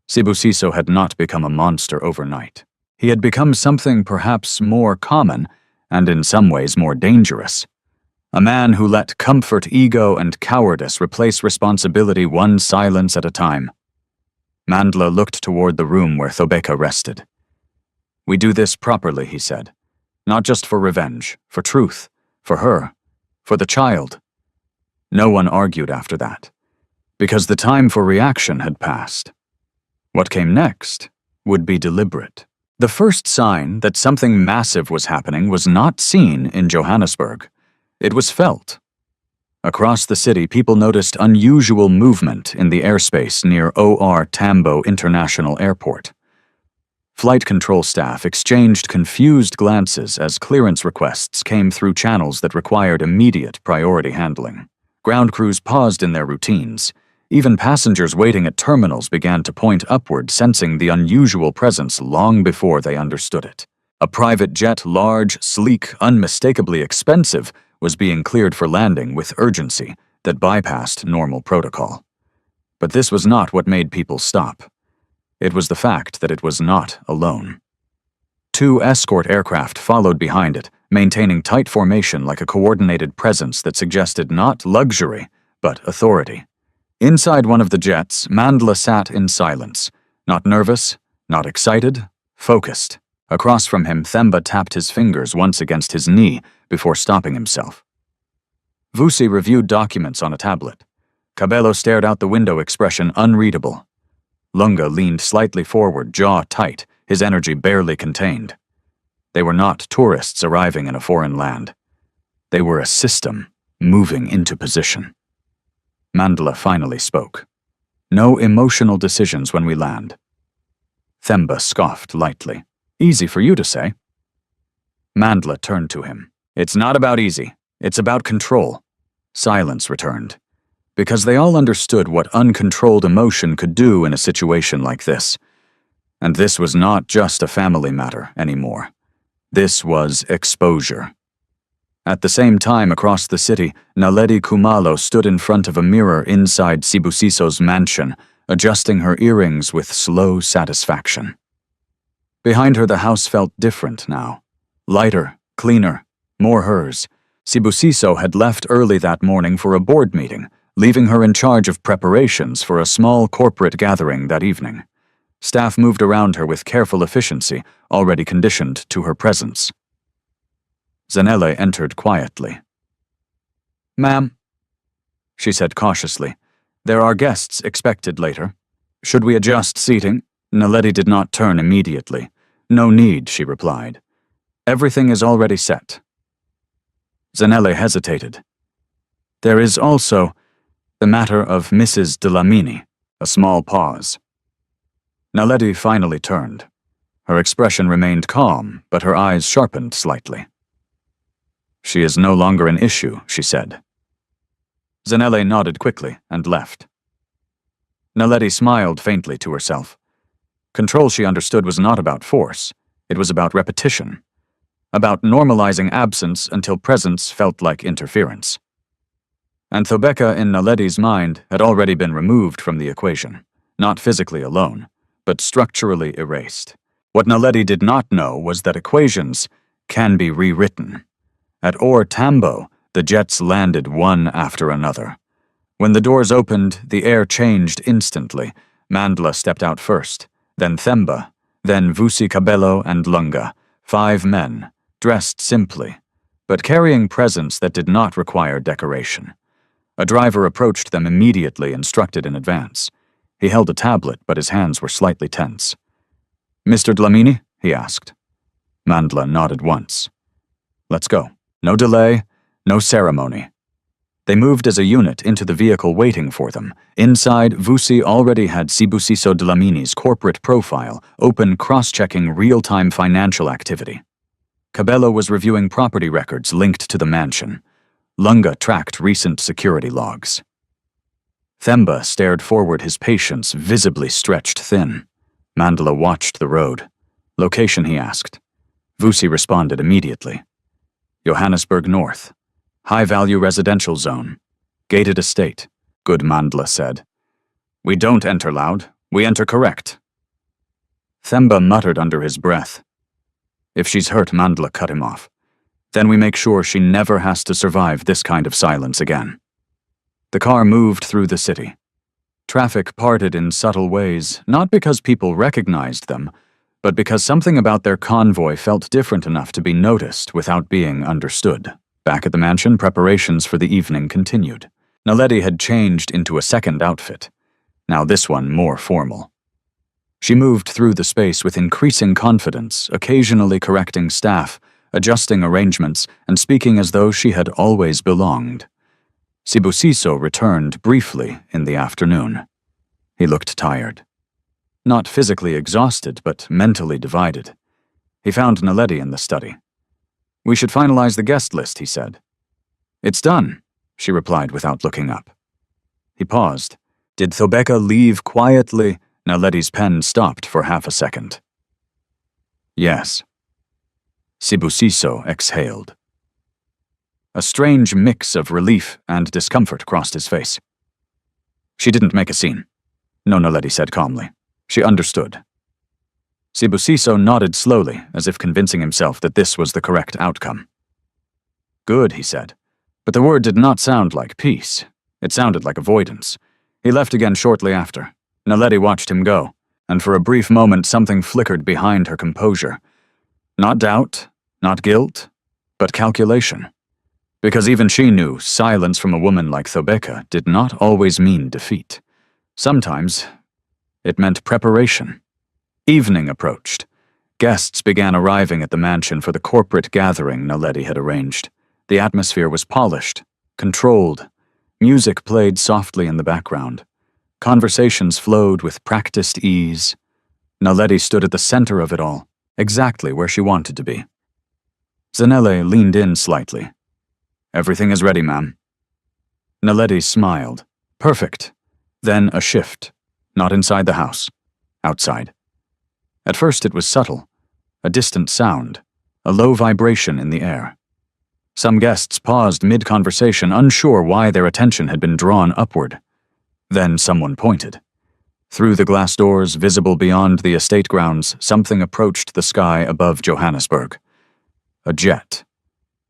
Sibusiso had not become a monster overnight. He had become something perhaps more common, and in some ways more dangerous. A man who let comfort, ego, and cowardice replace responsibility one silence at a time. Mandla looked toward the room where Thobeka rested. We do this properly, he said. Not just for revenge, for truth, for her, for the child. No one argued after that, because the time for reaction had passed. What came next would be deliberate. The first sign that something massive was happening was not seen in Johannesburg. It was felt. Across the city, people noticed unusual movement in the airspace near OR Tambo International Airport. Flight control staff exchanged confused glances as clearance requests came through channels that required immediate priority handling. Ground crews paused in their routines. Even passengers waiting at terminals began to point upward, sensing the unusual presence long before they understood it. A private jet, large, sleek, unmistakably expensive, was being cleared for landing with urgency that bypassed normal protocol. But this was not what made people stop. It was the fact that it was not alone. 2 escort aircraft followed behind it, maintaining tight formation like a coordinated presence that suggested not luxury, but authority. Inside one of the jets, Mandla sat in silence, not nervous, not excited, focused. Across from him, Themba tapped his fingers once against his knee before stopping himself. Vusi reviewed documents on a tablet. Cabello stared out the window, expression unreadable. Lunga leaned slightly forward, jaw tight, his energy barely contained. They were not tourists arriving in a foreign land. They were a system moving into position. Mandla finally spoke. No emotional decisions when we land. Themba scoffed lightly. Easy for you to say. Mandla turned to him. It's not about easy. It's about control. Silence returned. Because they all understood what uncontrolled emotion could do in a situation like this. And this was not just a family matter anymore. This was exposure. At the same time, across the city, Naledi Kumalo stood in front of a mirror inside Sibusiso's mansion, adjusting her earrings with slow satisfaction. Behind her, the house felt different now. Lighter, cleaner, more hers. Sibusiso had left early that morning for a board meeting, leaving her in charge of preparations for a small corporate gathering that evening. Staff moved around her with careful efficiency, already conditioned to her presence. Zanele entered quietly. Ma'am, she said cautiously, there are guests expected later. Should we adjust seating? Naledi did not turn immediately. No need, she replied. Everything is already set. Zanelle hesitated. There is also the matter of Mrs. Dlamini. A small pause. Naledi finally turned. Her expression remained calm, but her eyes sharpened slightly. She is no longer an issue, she said. Zanelle nodded quickly and left. Naledi smiled faintly to herself. Control, she understood, was not about force. It was about repetition. About normalizing absence until presence felt like interference. And Thobeka, in Naledi's mind, had already been removed from the equation, not physically alone, but structurally erased. What Naledi did not know was that equations can be rewritten. At Or Tambo, the jets landed one after another. When the doors opened, the air changed instantly. Mandla stepped out first, then Themba, then Vusi Cabello and Lunga, 5 men, dressed simply, but carrying presence that did not require decoration. A driver approached them immediately, instructed in advance. He held a tablet, but his hands were slightly tense. "Mr. Dlamini?" he asked. Mandla nodded once. "Let's go. No delay, no ceremony." They moved as a unit into the vehicle waiting for them. Inside, Vusi already had Sibusiso Dlamini's corporate profile, open cross-checking real-time financial activity. Cabello was reviewing property records linked to the mansion. Lunga tracked recent security logs. Themba stared forward, his patience visibly stretched thin. Mandla watched the road. "Location?" he asked. Vusi responded immediately. "Johannesburg North. High-value residential zone. Gated estate," Good Mandla said. "We don't enter loud. We enter correct." Themba muttered under his breath. "If she's hurt," Mandla cut him off. "Then we make sure she never has to survive this kind of silence again." The car moved through the city. Traffic parted in subtle ways, not because people recognized them, but because something about their convoy felt different enough to be noticed without being understood. Back at the mansion, preparations for the evening continued. Naledi had changed into a second outfit, now this one more formal. She moved through the space with increasing confidence, occasionally correcting staff, adjusting arrangements, and speaking as though she had always belonged. Sibusiso returned briefly in the afternoon. He looked tired. Not physically exhausted, but mentally divided. He found Naledi in the study. "We should finalize the guest list," he said. "It's done," she replied without looking up. He paused. Did Thobeka leave quietly? Naledi's pen stopped for half a second. "Yes." Sibusiso exhaled. A strange mix of relief and discomfort crossed his face. "She didn't make a scene." "No," Naledi said calmly. "She understood." Sibusiso nodded slowly, as if convincing himself that this was the correct outcome. "Good," he said. But the word did not sound like peace. It sounded like avoidance. He left again shortly after. Naledi watched him go, and for a brief moment something flickered behind her composure. Not doubt, not guilt, but calculation. Because even she knew silence from a woman like Thobeka did not always mean defeat. Sometimes it meant preparation. Evening approached. Guests began arriving at the mansion for the corporate gathering Naledi had arranged. The atmosphere was polished, controlled. Music played softly in the background. Conversations flowed with practiced ease. Naledi stood at the center of it all, exactly where she wanted to be. Zanelle leaned in slightly. "Everything is ready, ma'am." Naledi smiled. "Perfect." Then a shift. Not inside the house. Outside. At first it was subtle. A distant sound. A low vibration in the air. Some guests paused mid-conversation, unsure why their attention had been drawn upward. Then someone pointed. Through the glass doors visible beyond the estate grounds, something approached the sky above Johannesburg. A jet.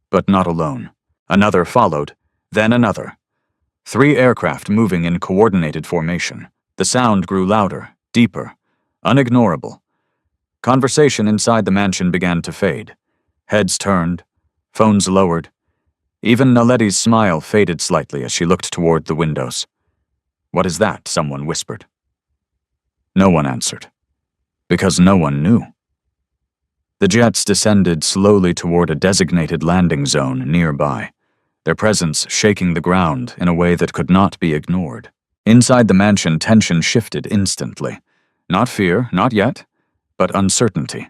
But not alone. Another followed, then another. 3 aircraft moving in coordinated formation. The sound grew louder, deeper, unignorable. Conversation inside the mansion began to fade. Heads turned, phones lowered. Even Naledi's smile faded slightly as she looked toward the windows. "What is that?" someone whispered. No one answered. Because no one knew. The jets descended slowly toward a designated landing zone nearby, their presence shaking the ground in a way that could not be ignored. Inside the mansion, tension shifted instantly. Not fear, not yet, but uncertainty.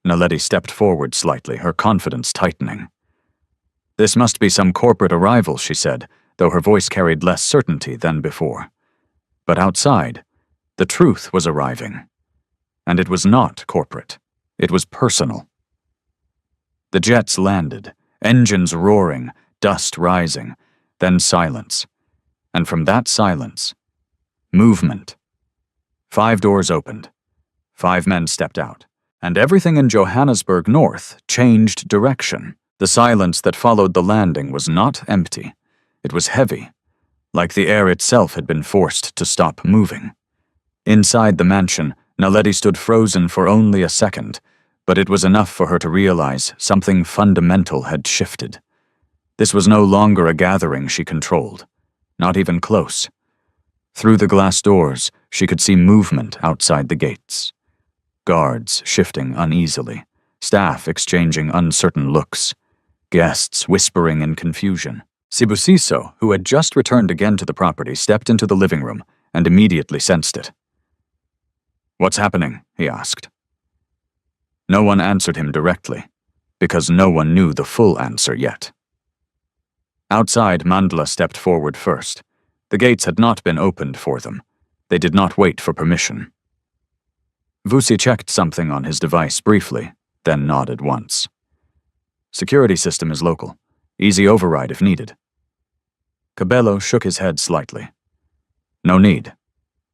Naledi stepped forward slightly, her confidence tightening. "This must be some corporate arrival," she said, though her voice carried less certainty than before. But outside, the truth was arriving. And it was not corporate. It was personal. The jets landed, engines roaring, dust rising, then silence. And from that silence, movement. 5 doors opened. 5 men stepped out. And everything in Johannesburg North changed direction. The silence that followed the landing was not empty. It was heavy, like the air itself had been forced to stop moving. Inside the mansion, Naledi stood frozen for only a second, but it was enough for her to realize something fundamental had shifted. This was no longer a gathering she controlled, not even close. Through the glass doors, she could see movement outside the gates. Guards shifting uneasily, staff exchanging uncertain looks, guests whispering in confusion. Sibusiso, who had just returned again to the property, stepped into the living room and immediately sensed it. "What's happening?" he asked. No one answered him directly, because no one knew the full answer yet. Outside, Mandla stepped forward first. The gates had not been opened for them. They did not wait for permission. Vusi checked something on his device briefly, then nodded once. "Security system is local. Easy override if needed." Cabello shook his head slightly. "No need.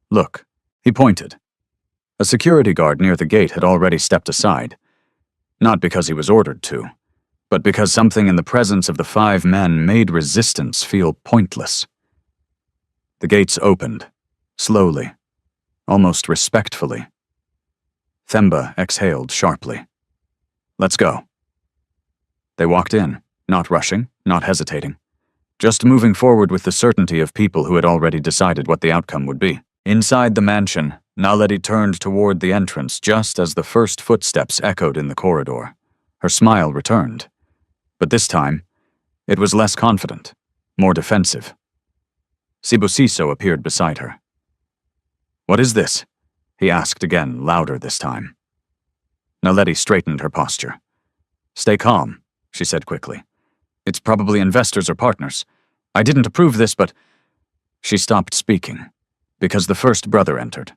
Look." He pointed. A security guard near the gate had already stepped aside, not because he was ordered to, but because something in the presence of the 5 men made resistance feel pointless. The gates opened, slowly, almost respectfully. Themba exhaled sharply. "Let's go." They walked in, not rushing, not hesitating, just moving forward with the certainty of people who had already decided what the outcome would be. Inside the mansion, Naledi turned toward the entrance just as the first footsteps echoed in the corridor. Her smile returned. But this time, it was less confident, more defensive. Sibusiso appeared beside her. "What is this?" he asked again, louder this time. Naledi straightened her posture. "Stay calm," she said quickly. "It's probably investors or partners. I didn't approve this, but—" She stopped speaking, because the first brother entered.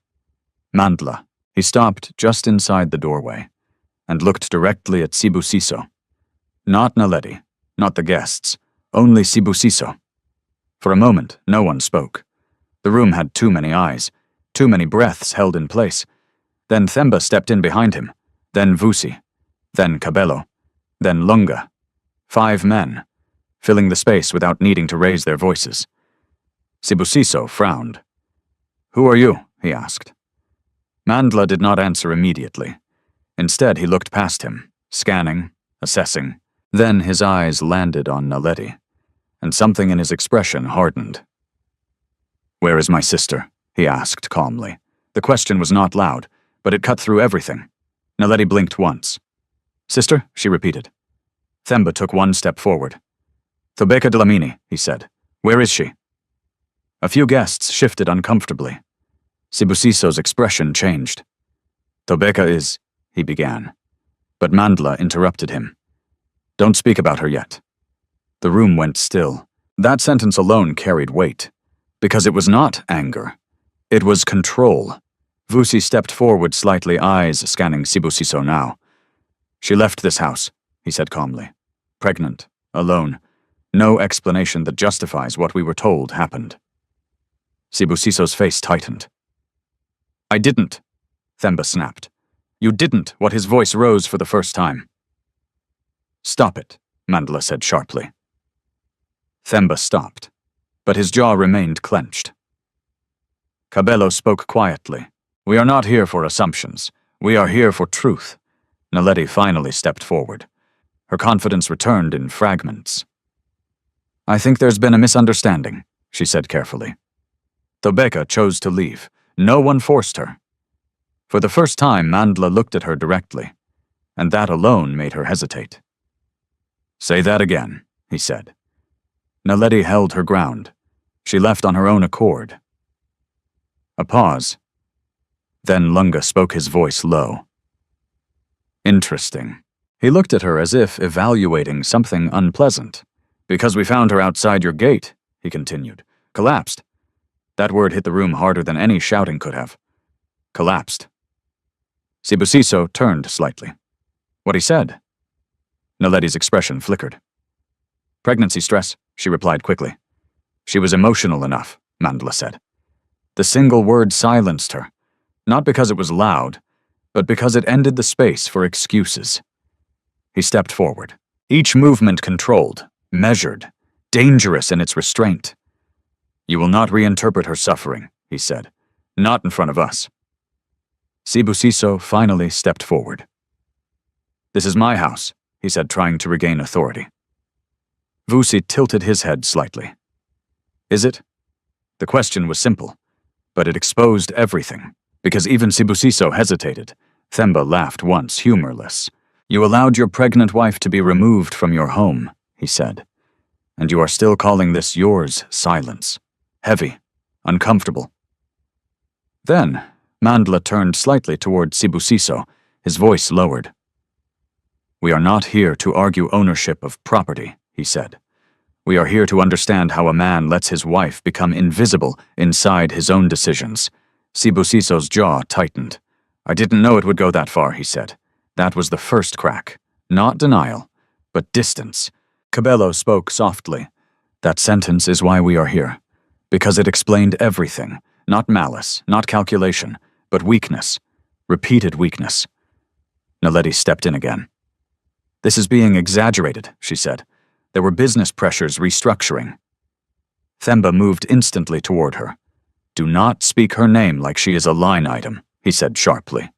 Mandla. He stopped just inside the doorway, and looked directly at Sibusiso. Not Naledi, not the guests, only Sibusiso. For a moment, no one spoke. The room had too many eyes, too many breaths held in place. Then Themba stepped in behind him, then Vusi, then Cabello, then Lunga. 5 men, filling the space without needing to raise their voices. Sibusiso frowned. "Who are you?" he asked. Mandla did not answer immediately. Instead, he looked past him, scanning, assessing. Then his eyes landed on Naledi, and something in his expression hardened. "Where is my sister?" he asked calmly. The question was not loud, but it cut through everything. Naledi blinked once. "Sister?" she repeated. Themba took one step forward. "Thobeka Dlamini," he said. "Where is she?" A few guests shifted uncomfortably. Sibusiso's expression changed. "Thobeka is—" he began. But Mandla interrupted him. "Don't speak about her yet." The room went still. That sentence alone carried weight, because it was not anger. It was control. Vusi stepped forward slightly, eyes scanning Sibusiso now. "She left this house," he said calmly. "Pregnant, alone. No explanation that justifies what we were told happened." Sibusiso's face tightened. "I didn't," Themba snapped. "You didn't," what his voice rose for the first time. "Stop it," Mandla said sharply. Themba stopped, but his jaw remained clenched. Cabello spoke quietly. "We are not here for assumptions. We are here for truth." Naledi finally stepped forward. Her confidence returned in fragments. "I think there's been a misunderstanding," she said carefully. Thobeka chose to leave. No one forced her. For the first time, Mandla looked at her directly. and that alone made her hesitate. "Say that again," he said. Naledi held her ground. She left on her own accord. A pause. Then Lunga spoke, his voice low. "Interesting." He looked at her as if evaluating something unpleasant. "Because we found her outside your gate," he continued. "Collapsed." That word hit the room harder than any shouting could have. Collapsed. Sibusiso turned slightly. "What he said?" Naledi's expression flickered. "Pregnancy stress," she replied quickly. "She was emotional enough," Mandla said. The single word silenced her, not because it was loud, but because it ended the space for excuses. He stepped forward, each movement controlled, measured, dangerous in its restraint. "You will not reinterpret her suffering," he said. "Not in front of us." Sibusiso finally stepped forward. "This is my house," he said, trying to regain authority. Vusi tilted his head slightly. "Is it?" The question was simple, but it exposed everything, because even Sibusiso hesitated. Themba laughed once, humorless. "You allowed your pregnant wife to be removed from your home," he said. "And you are still calling this yours silence. Heavy, uncomfortable." Then, Mandla turned slightly toward Sibusiso, his voice lowered. "We are not here to argue ownership of property," he said. "We are here to understand how a man lets his wife become invisible inside his own decisions." Sibusiso's jaw tightened. "I didn't know it would go that far," he said. That was the first crack. Not denial, but distance. Cabello spoke softly. "That sentence is why we are here. Because it explained everything. Not malice, not calculation, but weakness. Repeated weakness." Naledi stepped in again. "This is being exaggerated," she said. "There were business pressures restructuring." Themba moved instantly toward her. "Do not speak her name like she is a line item," he said sharply.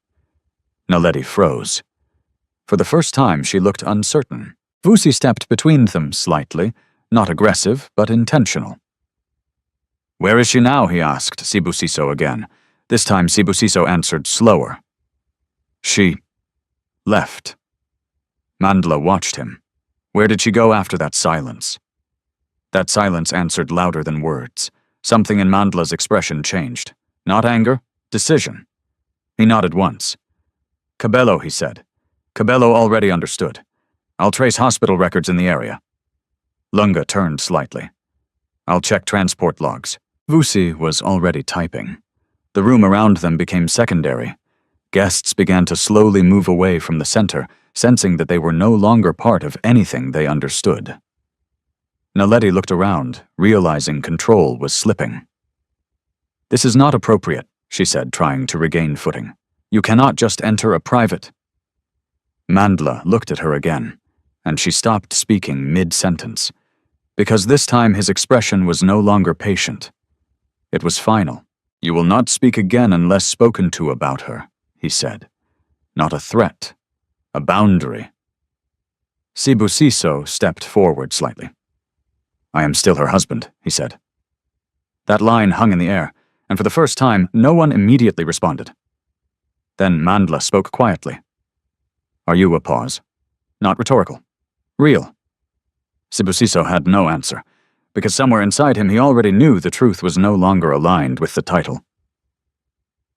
Naledi froze. For the first time, she looked uncertain. Vusi stepped between them slightly, not aggressive, but intentional. "Where is she now?" he asked Sibusiso again. This time Sibusiso answered slower. "She left." Mandla watched him. Where did she go after that silence? That silence answered louder than words. Something in Mandla's expression changed. Not anger, decision. He nodded once. "Cabello," he said. Cabello already understood. "I'll trace hospital records in the area." Lunga turned slightly. "I'll check transport logs." Vusi was already typing. The room around them became secondary. Guests began to slowly move away from the center, sensing that they were no longer part of anything they understood. Naledi looked around, realizing control was slipping. "This is not appropriate," she said, trying to regain footing. "You cannot just enter a private." Mandla looked at her again, and she stopped speaking mid-sentence, because this time his expression was no longer patient. It was final. "You will not speak again unless spoken to about her," he said. "Not a threat, a boundary." Sibusiso stepped forward slightly. "I am still her husband," he said. That line hung in the air, and for the first time, no one immediately responded. Then Mandla spoke quietly. "Are you?" A pause. Not rhetorical. Real. Sibusiso had no answer, because somewhere inside him he already knew the truth was no longer aligned with the title.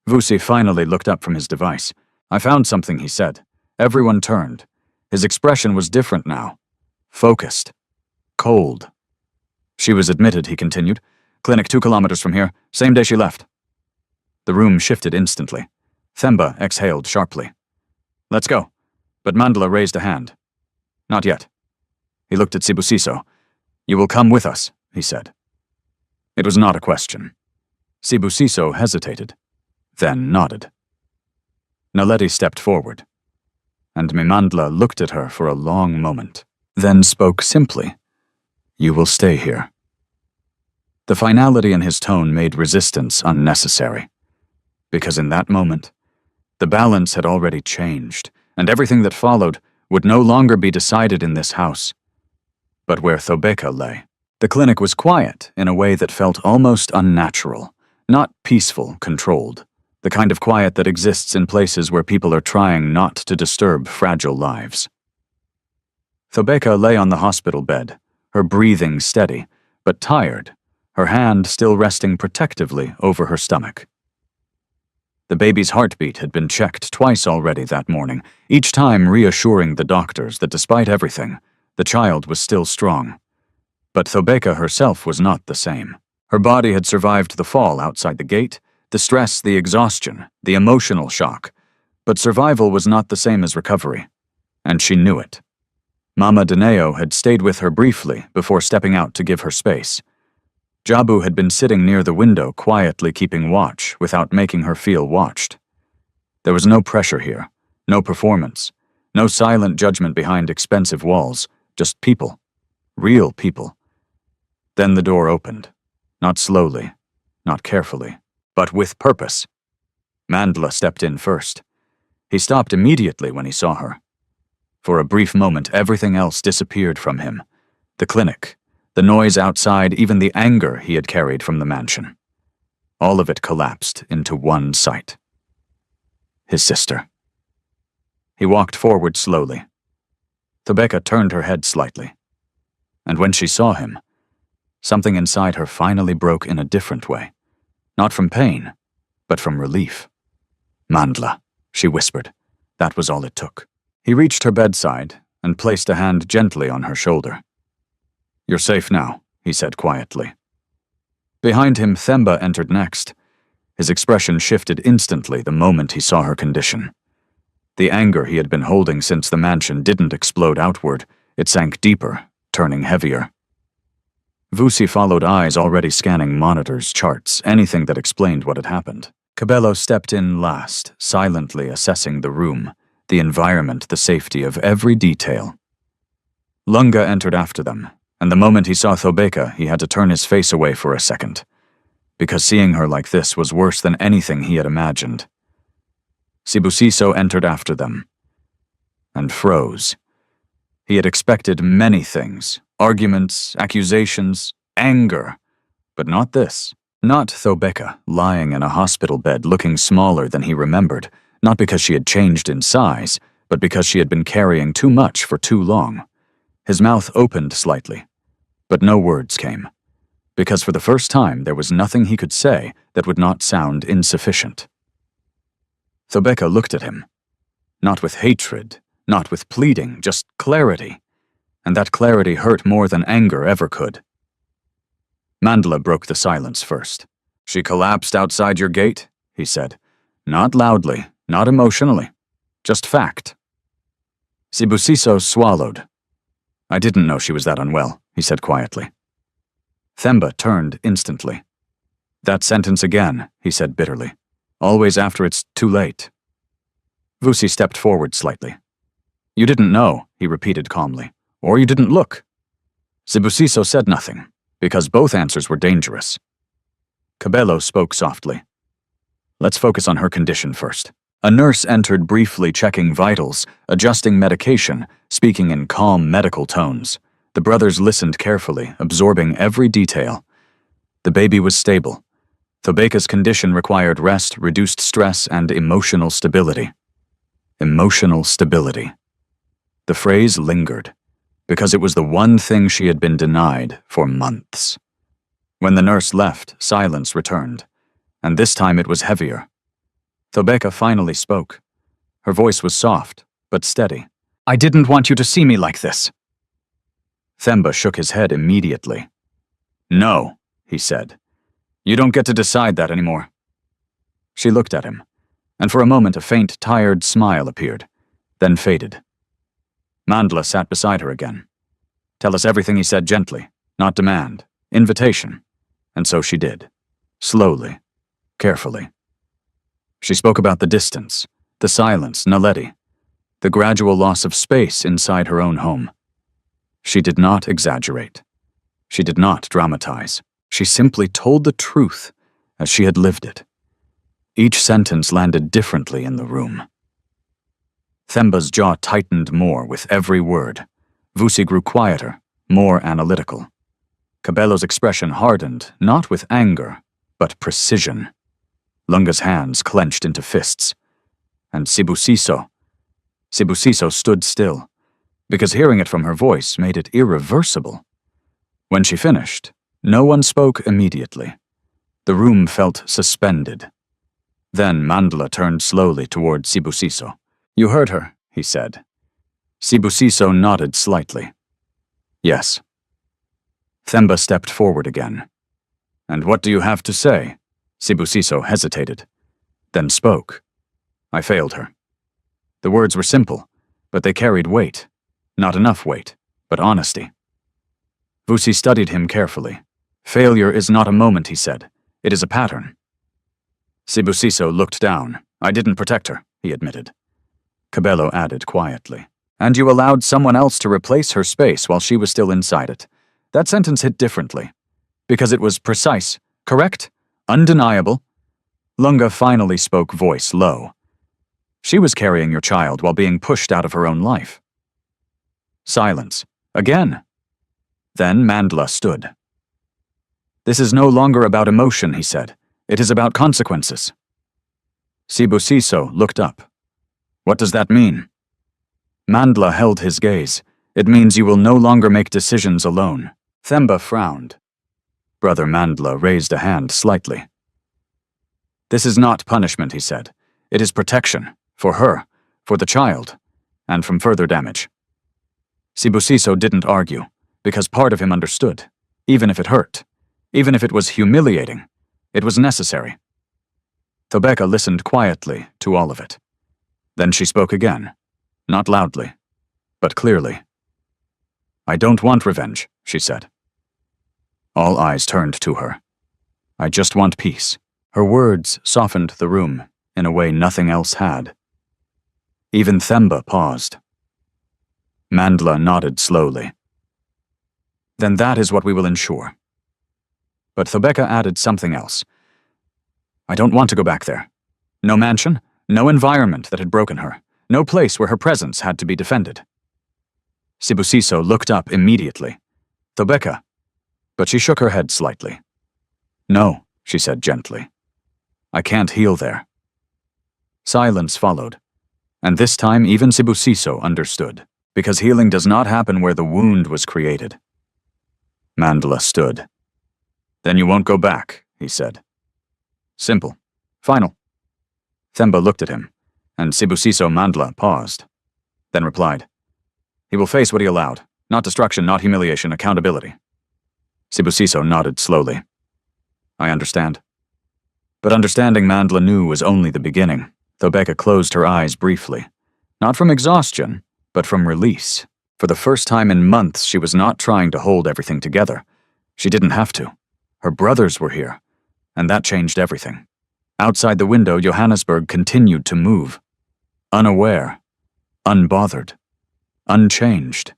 Vusi finally looked up from his device. "I found something," he said. Everyone turned. His expression was different now. Focused. Cold. "She was admitted," he continued. "Clinic 2 kilometers from here, same day she left." The room shifted instantly. Themba exhaled sharply. "Let's go." But Mandla raised a hand. "Not yet." He looked at Sibusiso. "You will come with us," he said. It was not a question. Sibusiso hesitated, then nodded. Naledi stepped forward, and Mimandla looked at her for a long moment, then spoke simply. "You will stay here." The finality in his tone made resistance unnecessary, because in that moment, the balance had already changed, and everything that followed would no longer be decided in this house, but where Thobeka lay. The clinic was quiet in a way that felt almost unnatural, not peaceful, controlled, The kind of quiet that exists in places where people are trying not to disturb fragile lives. Thobeka lay on the hospital bed, her breathing steady, but tired, her hand still resting protectively over her stomach. The baby's heartbeat had been checked twice already that morning, each time reassuring the doctors that despite everything, the child was still strong. But Thobeka herself was not the same. Her body had survived the fall outside the gate, the stress, the exhaustion, the emotional shock, but survival was not the same as recovery, and she knew it. Mama Dineo had stayed with her briefly before stepping out to give her space. Jabu had been sitting near the window quietly keeping watch without making her feel watched. There was no pressure here, no performance, no silent judgment behind expensive walls, just people, real people. Then the door opened, not slowly, not carefully, but with purpose. Mandla stepped in first. He stopped immediately when he saw her. For a brief moment, everything else disappeared from him. The clinic, the noise outside, even the anger he had carried from the mansion. All of it collapsed into one sight. His sister. He walked forward slowly. Thobeka turned her head slightly. And when she saw him, something inside her finally broke in a different way. Not from pain, but from relief. Mandla, she whispered. That was all it took. He reached her bedside and placed a hand gently on her shoulder. You're safe now, he said quietly. Behind him, Themba entered next. His expression shifted instantly the moment he saw her condition. The anger he had been holding since the mansion didn't explode outward. It sank deeper, turning heavier. Vusi followed, eyes already scanning monitors, charts, anything that explained what had happened. Cabello stepped in last, silently assessing the room, the environment, the safety of every detail. Lunga entered after them, and the moment he saw Thobeka, he had to turn his face away for a second, because seeing her like this was worse than anything he had imagined. Sibusiso entered after them, and froze. He had expected many things, arguments, accusations, anger, but not this. Not Thobeka, lying in a hospital bed looking smaller than he remembered, not because she had changed in size, but because she had been carrying too much for too long. His mouth opened slightly, but no words came, because for the first time there was nothing he could say that would not sound insufficient. Thobeka looked at him, not with hatred, not with pleading, just clarity, and that clarity hurt more than anger ever could. Mandla broke the silence first. She collapsed outside your gate, he said. Not loudly, not emotionally, just fact. Sibusiso swallowed. I didn't know she was that unwell, he said quietly. Themba turned instantly. That sentence again, he said bitterly. Always after it's too late. Vusi stepped forward slightly. You didn't know, he repeated calmly, or you didn't look. Sibusiso said nothing, because both answers were dangerous. Cabello spoke softly. Let's focus on her condition first. A nurse entered briefly, checking vitals, adjusting medication, speaking in calm medical tones. The brothers listened carefully, absorbing every detail. The baby was stable. Thobeka's condition required rest, reduced stress, and emotional stability. Emotional stability. The phrase lingered, because it was the one thing she had been denied for months. When the nurse left, silence returned, and this time it was heavier. Thobeka finally spoke. Her voice was soft, but steady. I didn't want you to see me like this. Themba shook his head immediately. No, he said. You don't get to decide that anymore. She looked at him, and for a moment a faint, tired smile appeared, then faded. Mandla sat beside her again. Tell us everything, he said gently, not demand, invitation. And so she did, slowly, carefully. She spoke about the distance, the silence, Naledi, the gradual loss of space inside her own home. She did not exaggerate. She did not dramatize. She simply told the truth as she had lived it. Each sentence landed differently in the room. Themba's jaw tightened more with every word. Vusi grew quieter, more analytical. Cabello's expression hardened, not with anger, but precision. Lunga's hands clenched into fists. And Sibusiso stood still, because hearing it from her voice made it irreversible. When she finished, no one spoke immediately. The room felt suspended. Then Mandla turned slowly toward Sibusiso. "You heard her," he said. Sibusiso nodded slightly. "Yes." Themba stepped forward again. "And what do you have to say?" Sibusiso hesitated, then spoke. "I failed her." The words were simple, but they carried weight. Not enough weight, but honesty. Vusi studied him carefully. "Failure is not a moment," he said. "It is a pattern." Sibusiso looked down. "I didn't protect her," he admitted. Cabello added quietly. "And you allowed someone else to replace her space while she was still inside it. That sentence hit differently. Because it was precise, correct, undeniable." Lunga finally spoke, voice low. "She was carrying your child while being pushed out of her own life." Silence. Again. Then Mandla stood. "This is no longer about emotion," he said. "It is about consequences." Sibusiso looked up. "What does that mean?" Mandla held his gaze. "It means you will no longer make decisions alone." Themba frowned. Brother Mandla raised a hand slightly. "This is not punishment," he said. "It is protection, for her, for the child, and from further damage." Sibusiso didn't argue, because part of him understood, even if it hurt, even if it was humiliating, it was necessary. Thobeka listened quietly to all of it. Then she spoke again, not loudly, but clearly. "I don't want revenge," she said. All eyes turned to her. "I just want peace." Her words softened the room in a way nothing else had. Even Themba paused. Mandla nodded slowly. "Then that is what we will ensure." But Thobeka added something else. "I don't want to go back there. No mansion, no environment that had broken her, no place where her presence had to be defended." Sibusiso looked up immediately. "Thobeka." But she shook her head slightly. "No," she said gently. "I can't heal there." Silence followed, and this time even Sibusiso understood, because healing does not happen where the wound was created. Mandla stood. "Then you won't go back," he said. "Simple. Final." Themba looked at him, and Sibusiso Mandla paused, then replied, "He will face what he allowed. Not destruction, not humiliation, accountability." Sibusiso nodded slowly. "I understand." But understanding, Mandla knew, was only the beginning. Thobeka closed her eyes briefly. Not from exhaustion, but from release. For the first time in months, she was not trying to hold everything together. She didn't have to. Her brothers were here, and that changed everything. Outside the window, Johannesburg continued to move. Unaware, unbothered, unchanged.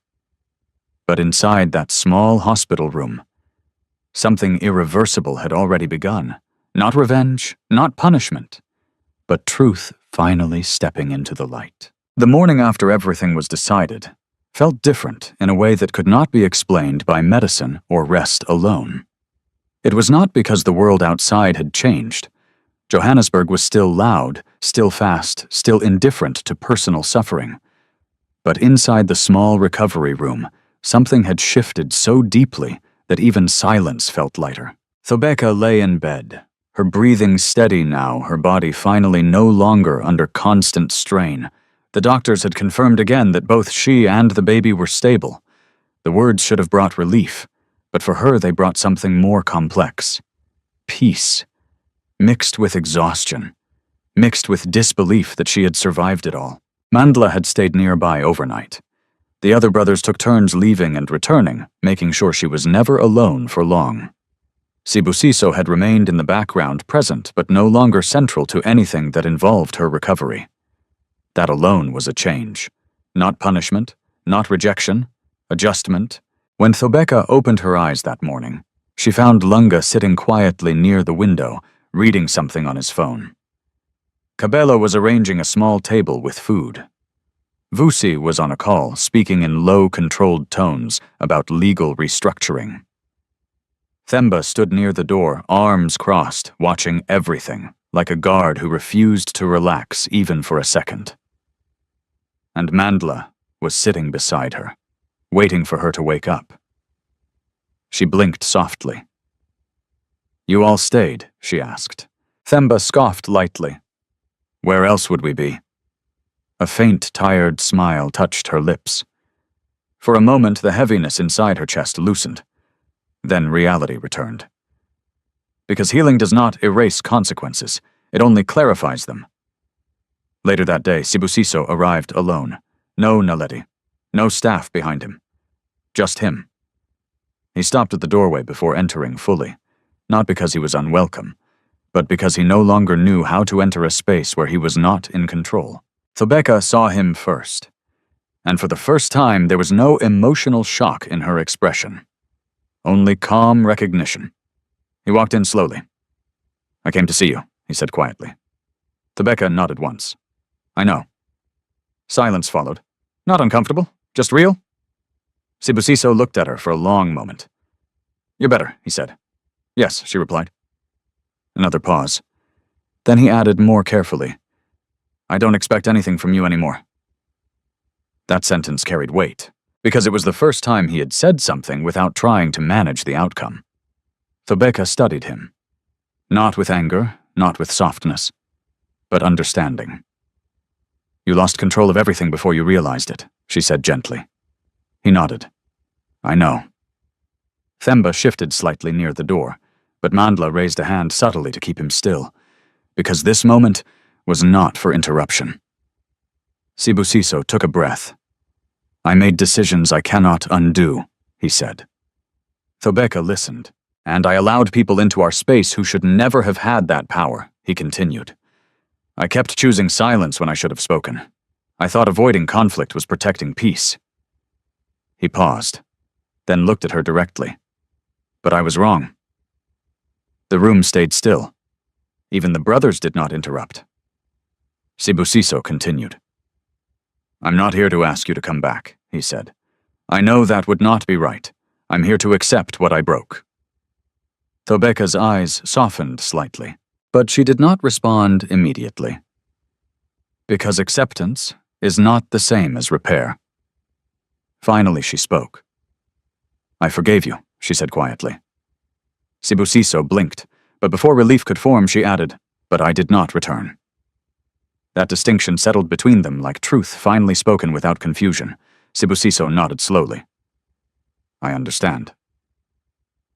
But inside that small hospital room, something irreversible had already begun. Not revenge, not punishment, but truth finally stepping into the light. The morning after everything was decided felt different in a way that could not be explained by medicine or rest alone. It was not because the world outside had changed. Johannesburg was still loud, still fast, still indifferent to personal suffering. But inside the small recovery room, something had shifted so deeply that even silence felt lighter. Thobeka lay in bed, her breathing steady now, her body finally no longer under constant strain. The doctors had confirmed again that both she and the baby were stable. The words should have brought relief, but for her they brought something more complex. Peace, mixed with exhaustion, mixed with disbelief that she had survived it all. Mandla had stayed nearby overnight. The other brothers took turns leaving and returning, making sure she was never alone for long. Sibusiso had remained in the background, present but no longer central to anything that involved her recovery. That alone was a change. Not punishment, not rejection, adjustment. When Thobeka opened her eyes that morning, she found Lunga sitting quietly near the window, reading something on his phone. Cabello was arranging a small table with food. Vusi was on a call, speaking in low, controlled tones about legal restructuring. Themba stood near the door, arms crossed, watching everything, like a guard who refused to relax even for a second. And Mandla was sitting beside her, waiting for her to wake up. She blinked softly. "You all stayed?" she asked. Themba scoffed lightly. "Where else would we be?" A faint, tired smile touched her lips. For a moment, the heaviness inside her chest loosened. Then reality returned. Because healing does not erase consequences, it only clarifies them. Later that day, Sibusiso arrived alone. No Naledi, no staff behind him. Just him. He stopped at the doorway before entering fully, not because he was unwelcome, but because he no longer knew how to enter a space where he was not in control. Thobeka saw him first, and for the first time there was no emotional shock in her expression. Only calm recognition. He walked in slowly. "I came to see you," he said quietly. Thobeka nodded once. "I know." Silence followed. "Not uncomfortable, just real?" Sibusiso looked at her for a long moment. "You're better," he said. "Yes," she replied. Another pause. Then he added more carefully, "I don't expect anything from you anymore." That sentence carried weight, because it was the first time he had said something without trying to manage the outcome. Thobeka studied him. Not with anger, not with softness, but understanding. "You lost control of everything before you realized it," she said gently. He nodded. "I know." Themba shifted slightly near the door, but Mandla raised a hand subtly to keep him still, because this moment was not for interruption. Sibusiso took a breath. "I made decisions I cannot undo," he said. Thobeka listened. "And I allowed people into our space who should never have had that power," he continued. "I kept choosing silence when I should have spoken. I thought avoiding conflict was protecting peace." He paused, then looked at her directly. "But I was wrong." The room stayed still. Even the brothers did not interrupt. Sibusiso continued. "I'm not here to ask you to come back," he said. "I know that would not be right. I'm here to accept what I broke." Thobeka's eyes softened slightly, but she did not respond immediately. Because acceptance is not the same as repair. Finally, she spoke. "I forgave you," she said quietly. Sibusiso blinked, but before relief could form, she added, "But I did not return." That distinction settled between them like truth finally spoken without confusion. Sibusiso nodded slowly. "I understand."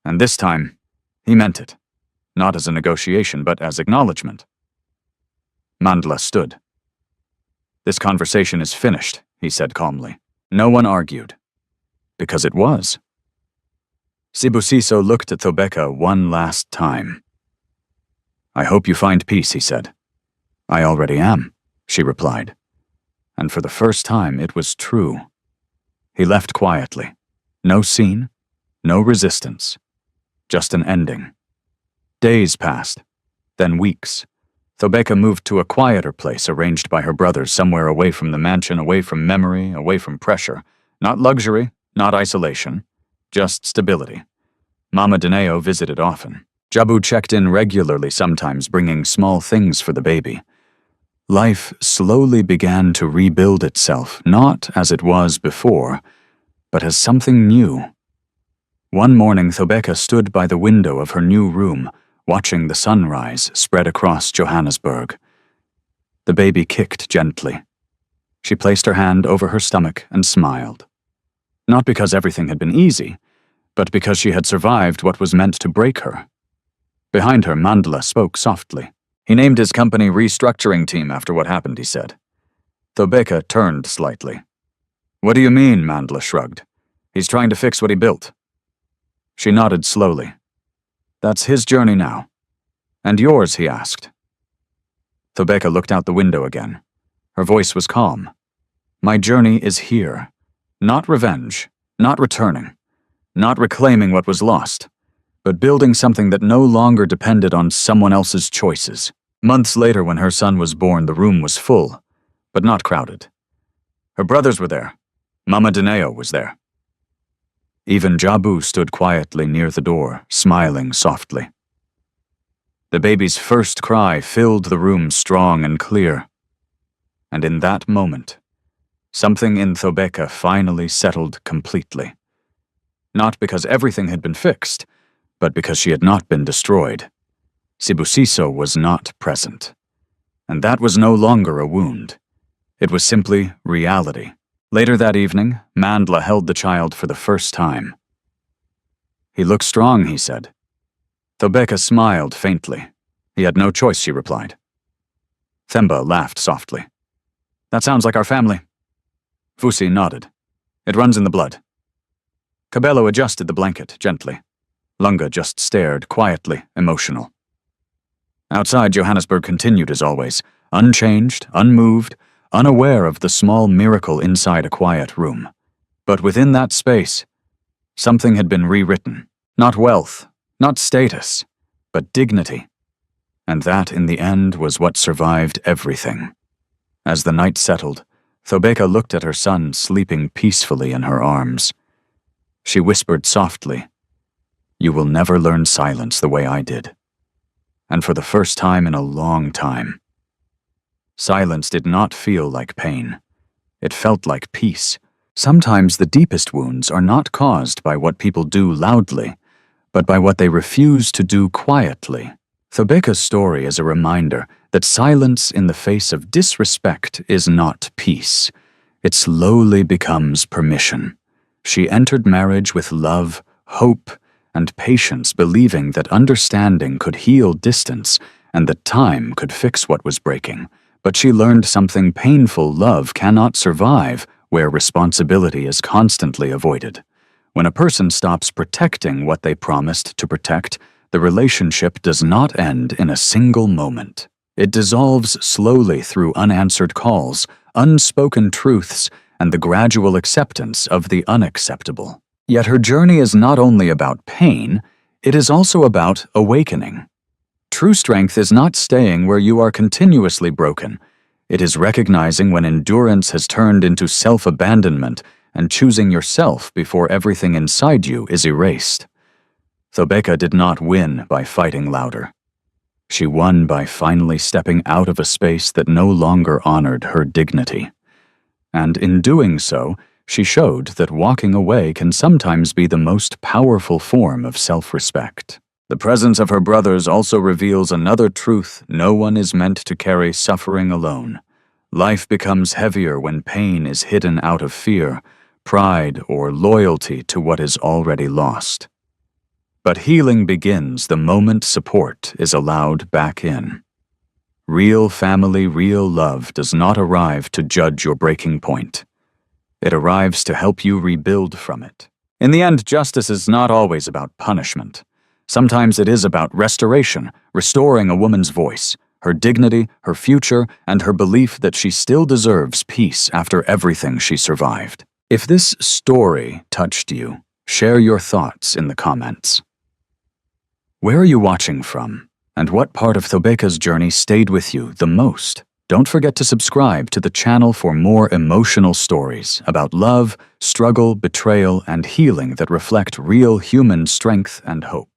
And this time, he meant it, not as a negotiation, but as acknowledgement. Mandla stood. "This conversation is finished," he said calmly. No one argued. Because it was. Sibusiso looked at Thobeka one last time. "I hope you find peace," he said. "I already am," she replied. And for the first time, it was true. He left quietly. No scene, no resistance. Just an ending. Days passed, then weeks. Thobeka moved to a quieter place arranged by her brothers somewhere away from the mansion, away from memory, away from pressure. Not luxury, not isolation, just stability. Mama Dineo visited often. Jabu checked in regularly, sometimes bringing small things for the baby. Life slowly began to rebuild itself, not as it was before, but as something new. One morning, Thobeka stood by the window of her new room, watching the sunrise spread across Johannesburg. The baby kicked gently. She placed her hand over her stomach and smiled. Not because everything had been easy, but because she had survived what was meant to break her. Behind her, Mandla spoke softly. He named his company restructuring team after what happened, he said. Thobeka turned slightly. "What do you mean?" Mandla shrugged. "He's trying to fix what he built." She nodded slowly. "That's his journey now." "And yours?" he asked. Thobeka looked out the window again. Her voice was calm. "My journey is here. Not revenge, not returning, not reclaiming what was lost, but building something that no longer depended on someone else's choices." Months later, when her son was born, the room was full, but not crowded. Her brothers were there. Mama Dineo was there. Even Jabu stood quietly near the door, smiling softly. The baby's first cry filled the room strong and clear. And in that moment, something in Thobeka finally settled completely. Not because everything had been fixed, but because she had not been destroyed. Sibusiso was not present. And that was no longer a wound. It was simply reality. Later that evening, Mandla held the child for the first time. "He looks strong," he said. Thobeka smiled faintly. "He had no choice," she replied. Themba laughed softly. "That sounds like our family." Vusi nodded. "It runs in the blood." Cabello adjusted the blanket gently. Lunga just stared, quietly emotional. Outside, Johannesburg continued as always, unchanged, unmoved, unaware of the small miracle inside a quiet room. But within that space, something had been rewritten. Not wealth, not status, but dignity. And that, in the end, was what survived everything. As the night settled, Thobeka looked at her son sleeping peacefully in her arms. She whispered softly, "You will never learn silence the way I did." And for the first time in a long time, silence did not feel like pain. It felt like peace. Sometimes the deepest wounds are not caused by what people do loudly, but by what they refuse to do quietly. Thobeka's story is a reminder that silence in the face of disrespect is not peace. It slowly becomes permission. She entered marriage with love, hope, and patience, believing that understanding could heal distance and that time could fix what was breaking. But she learned something painful: love cannot survive where responsibility is constantly avoided. When a person stops protecting what they promised to protect, the relationship does not end in a single moment. It dissolves slowly through unanswered calls, unspoken truths, and the gradual acceptance of the unacceptable. Yet her journey is not only about pain, it is also about awakening. True strength is not staying where you are continuously broken. It is recognizing when endurance has turned into self-abandonment and choosing yourself before everything inside you is erased. Thobeka did not win by fighting louder. She won by finally stepping out of a space that no longer honored her dignity. And in doing so, she showed that walking away can sometimes be the most powerful form of self-respect. The presence of her brothers also reveals another truth: no one is meant to carry suffering alone. Life becomes heavier when pain is hidden out of fear, pride, or loyalty to what is already lost. But healing begins the moment support is allowed back in. Real family, real love does not arrive to judge your breaking point. It arrives to help you rebuild from it. In the end, justice is not always about punishment. Sometimes it is about restoration, restoring a woman's voice, her dignity, her future, and her belief that she still deserves peace after everything she survived. If this story touched you, share your thoughts in the comments. Where are you watching from? And what part of Thobeka's journey stayed with you the most? Don't forget to subscribe to the channel for more emotional stories about love, struggle, betrayal, and healing that reflect real human strength and hope.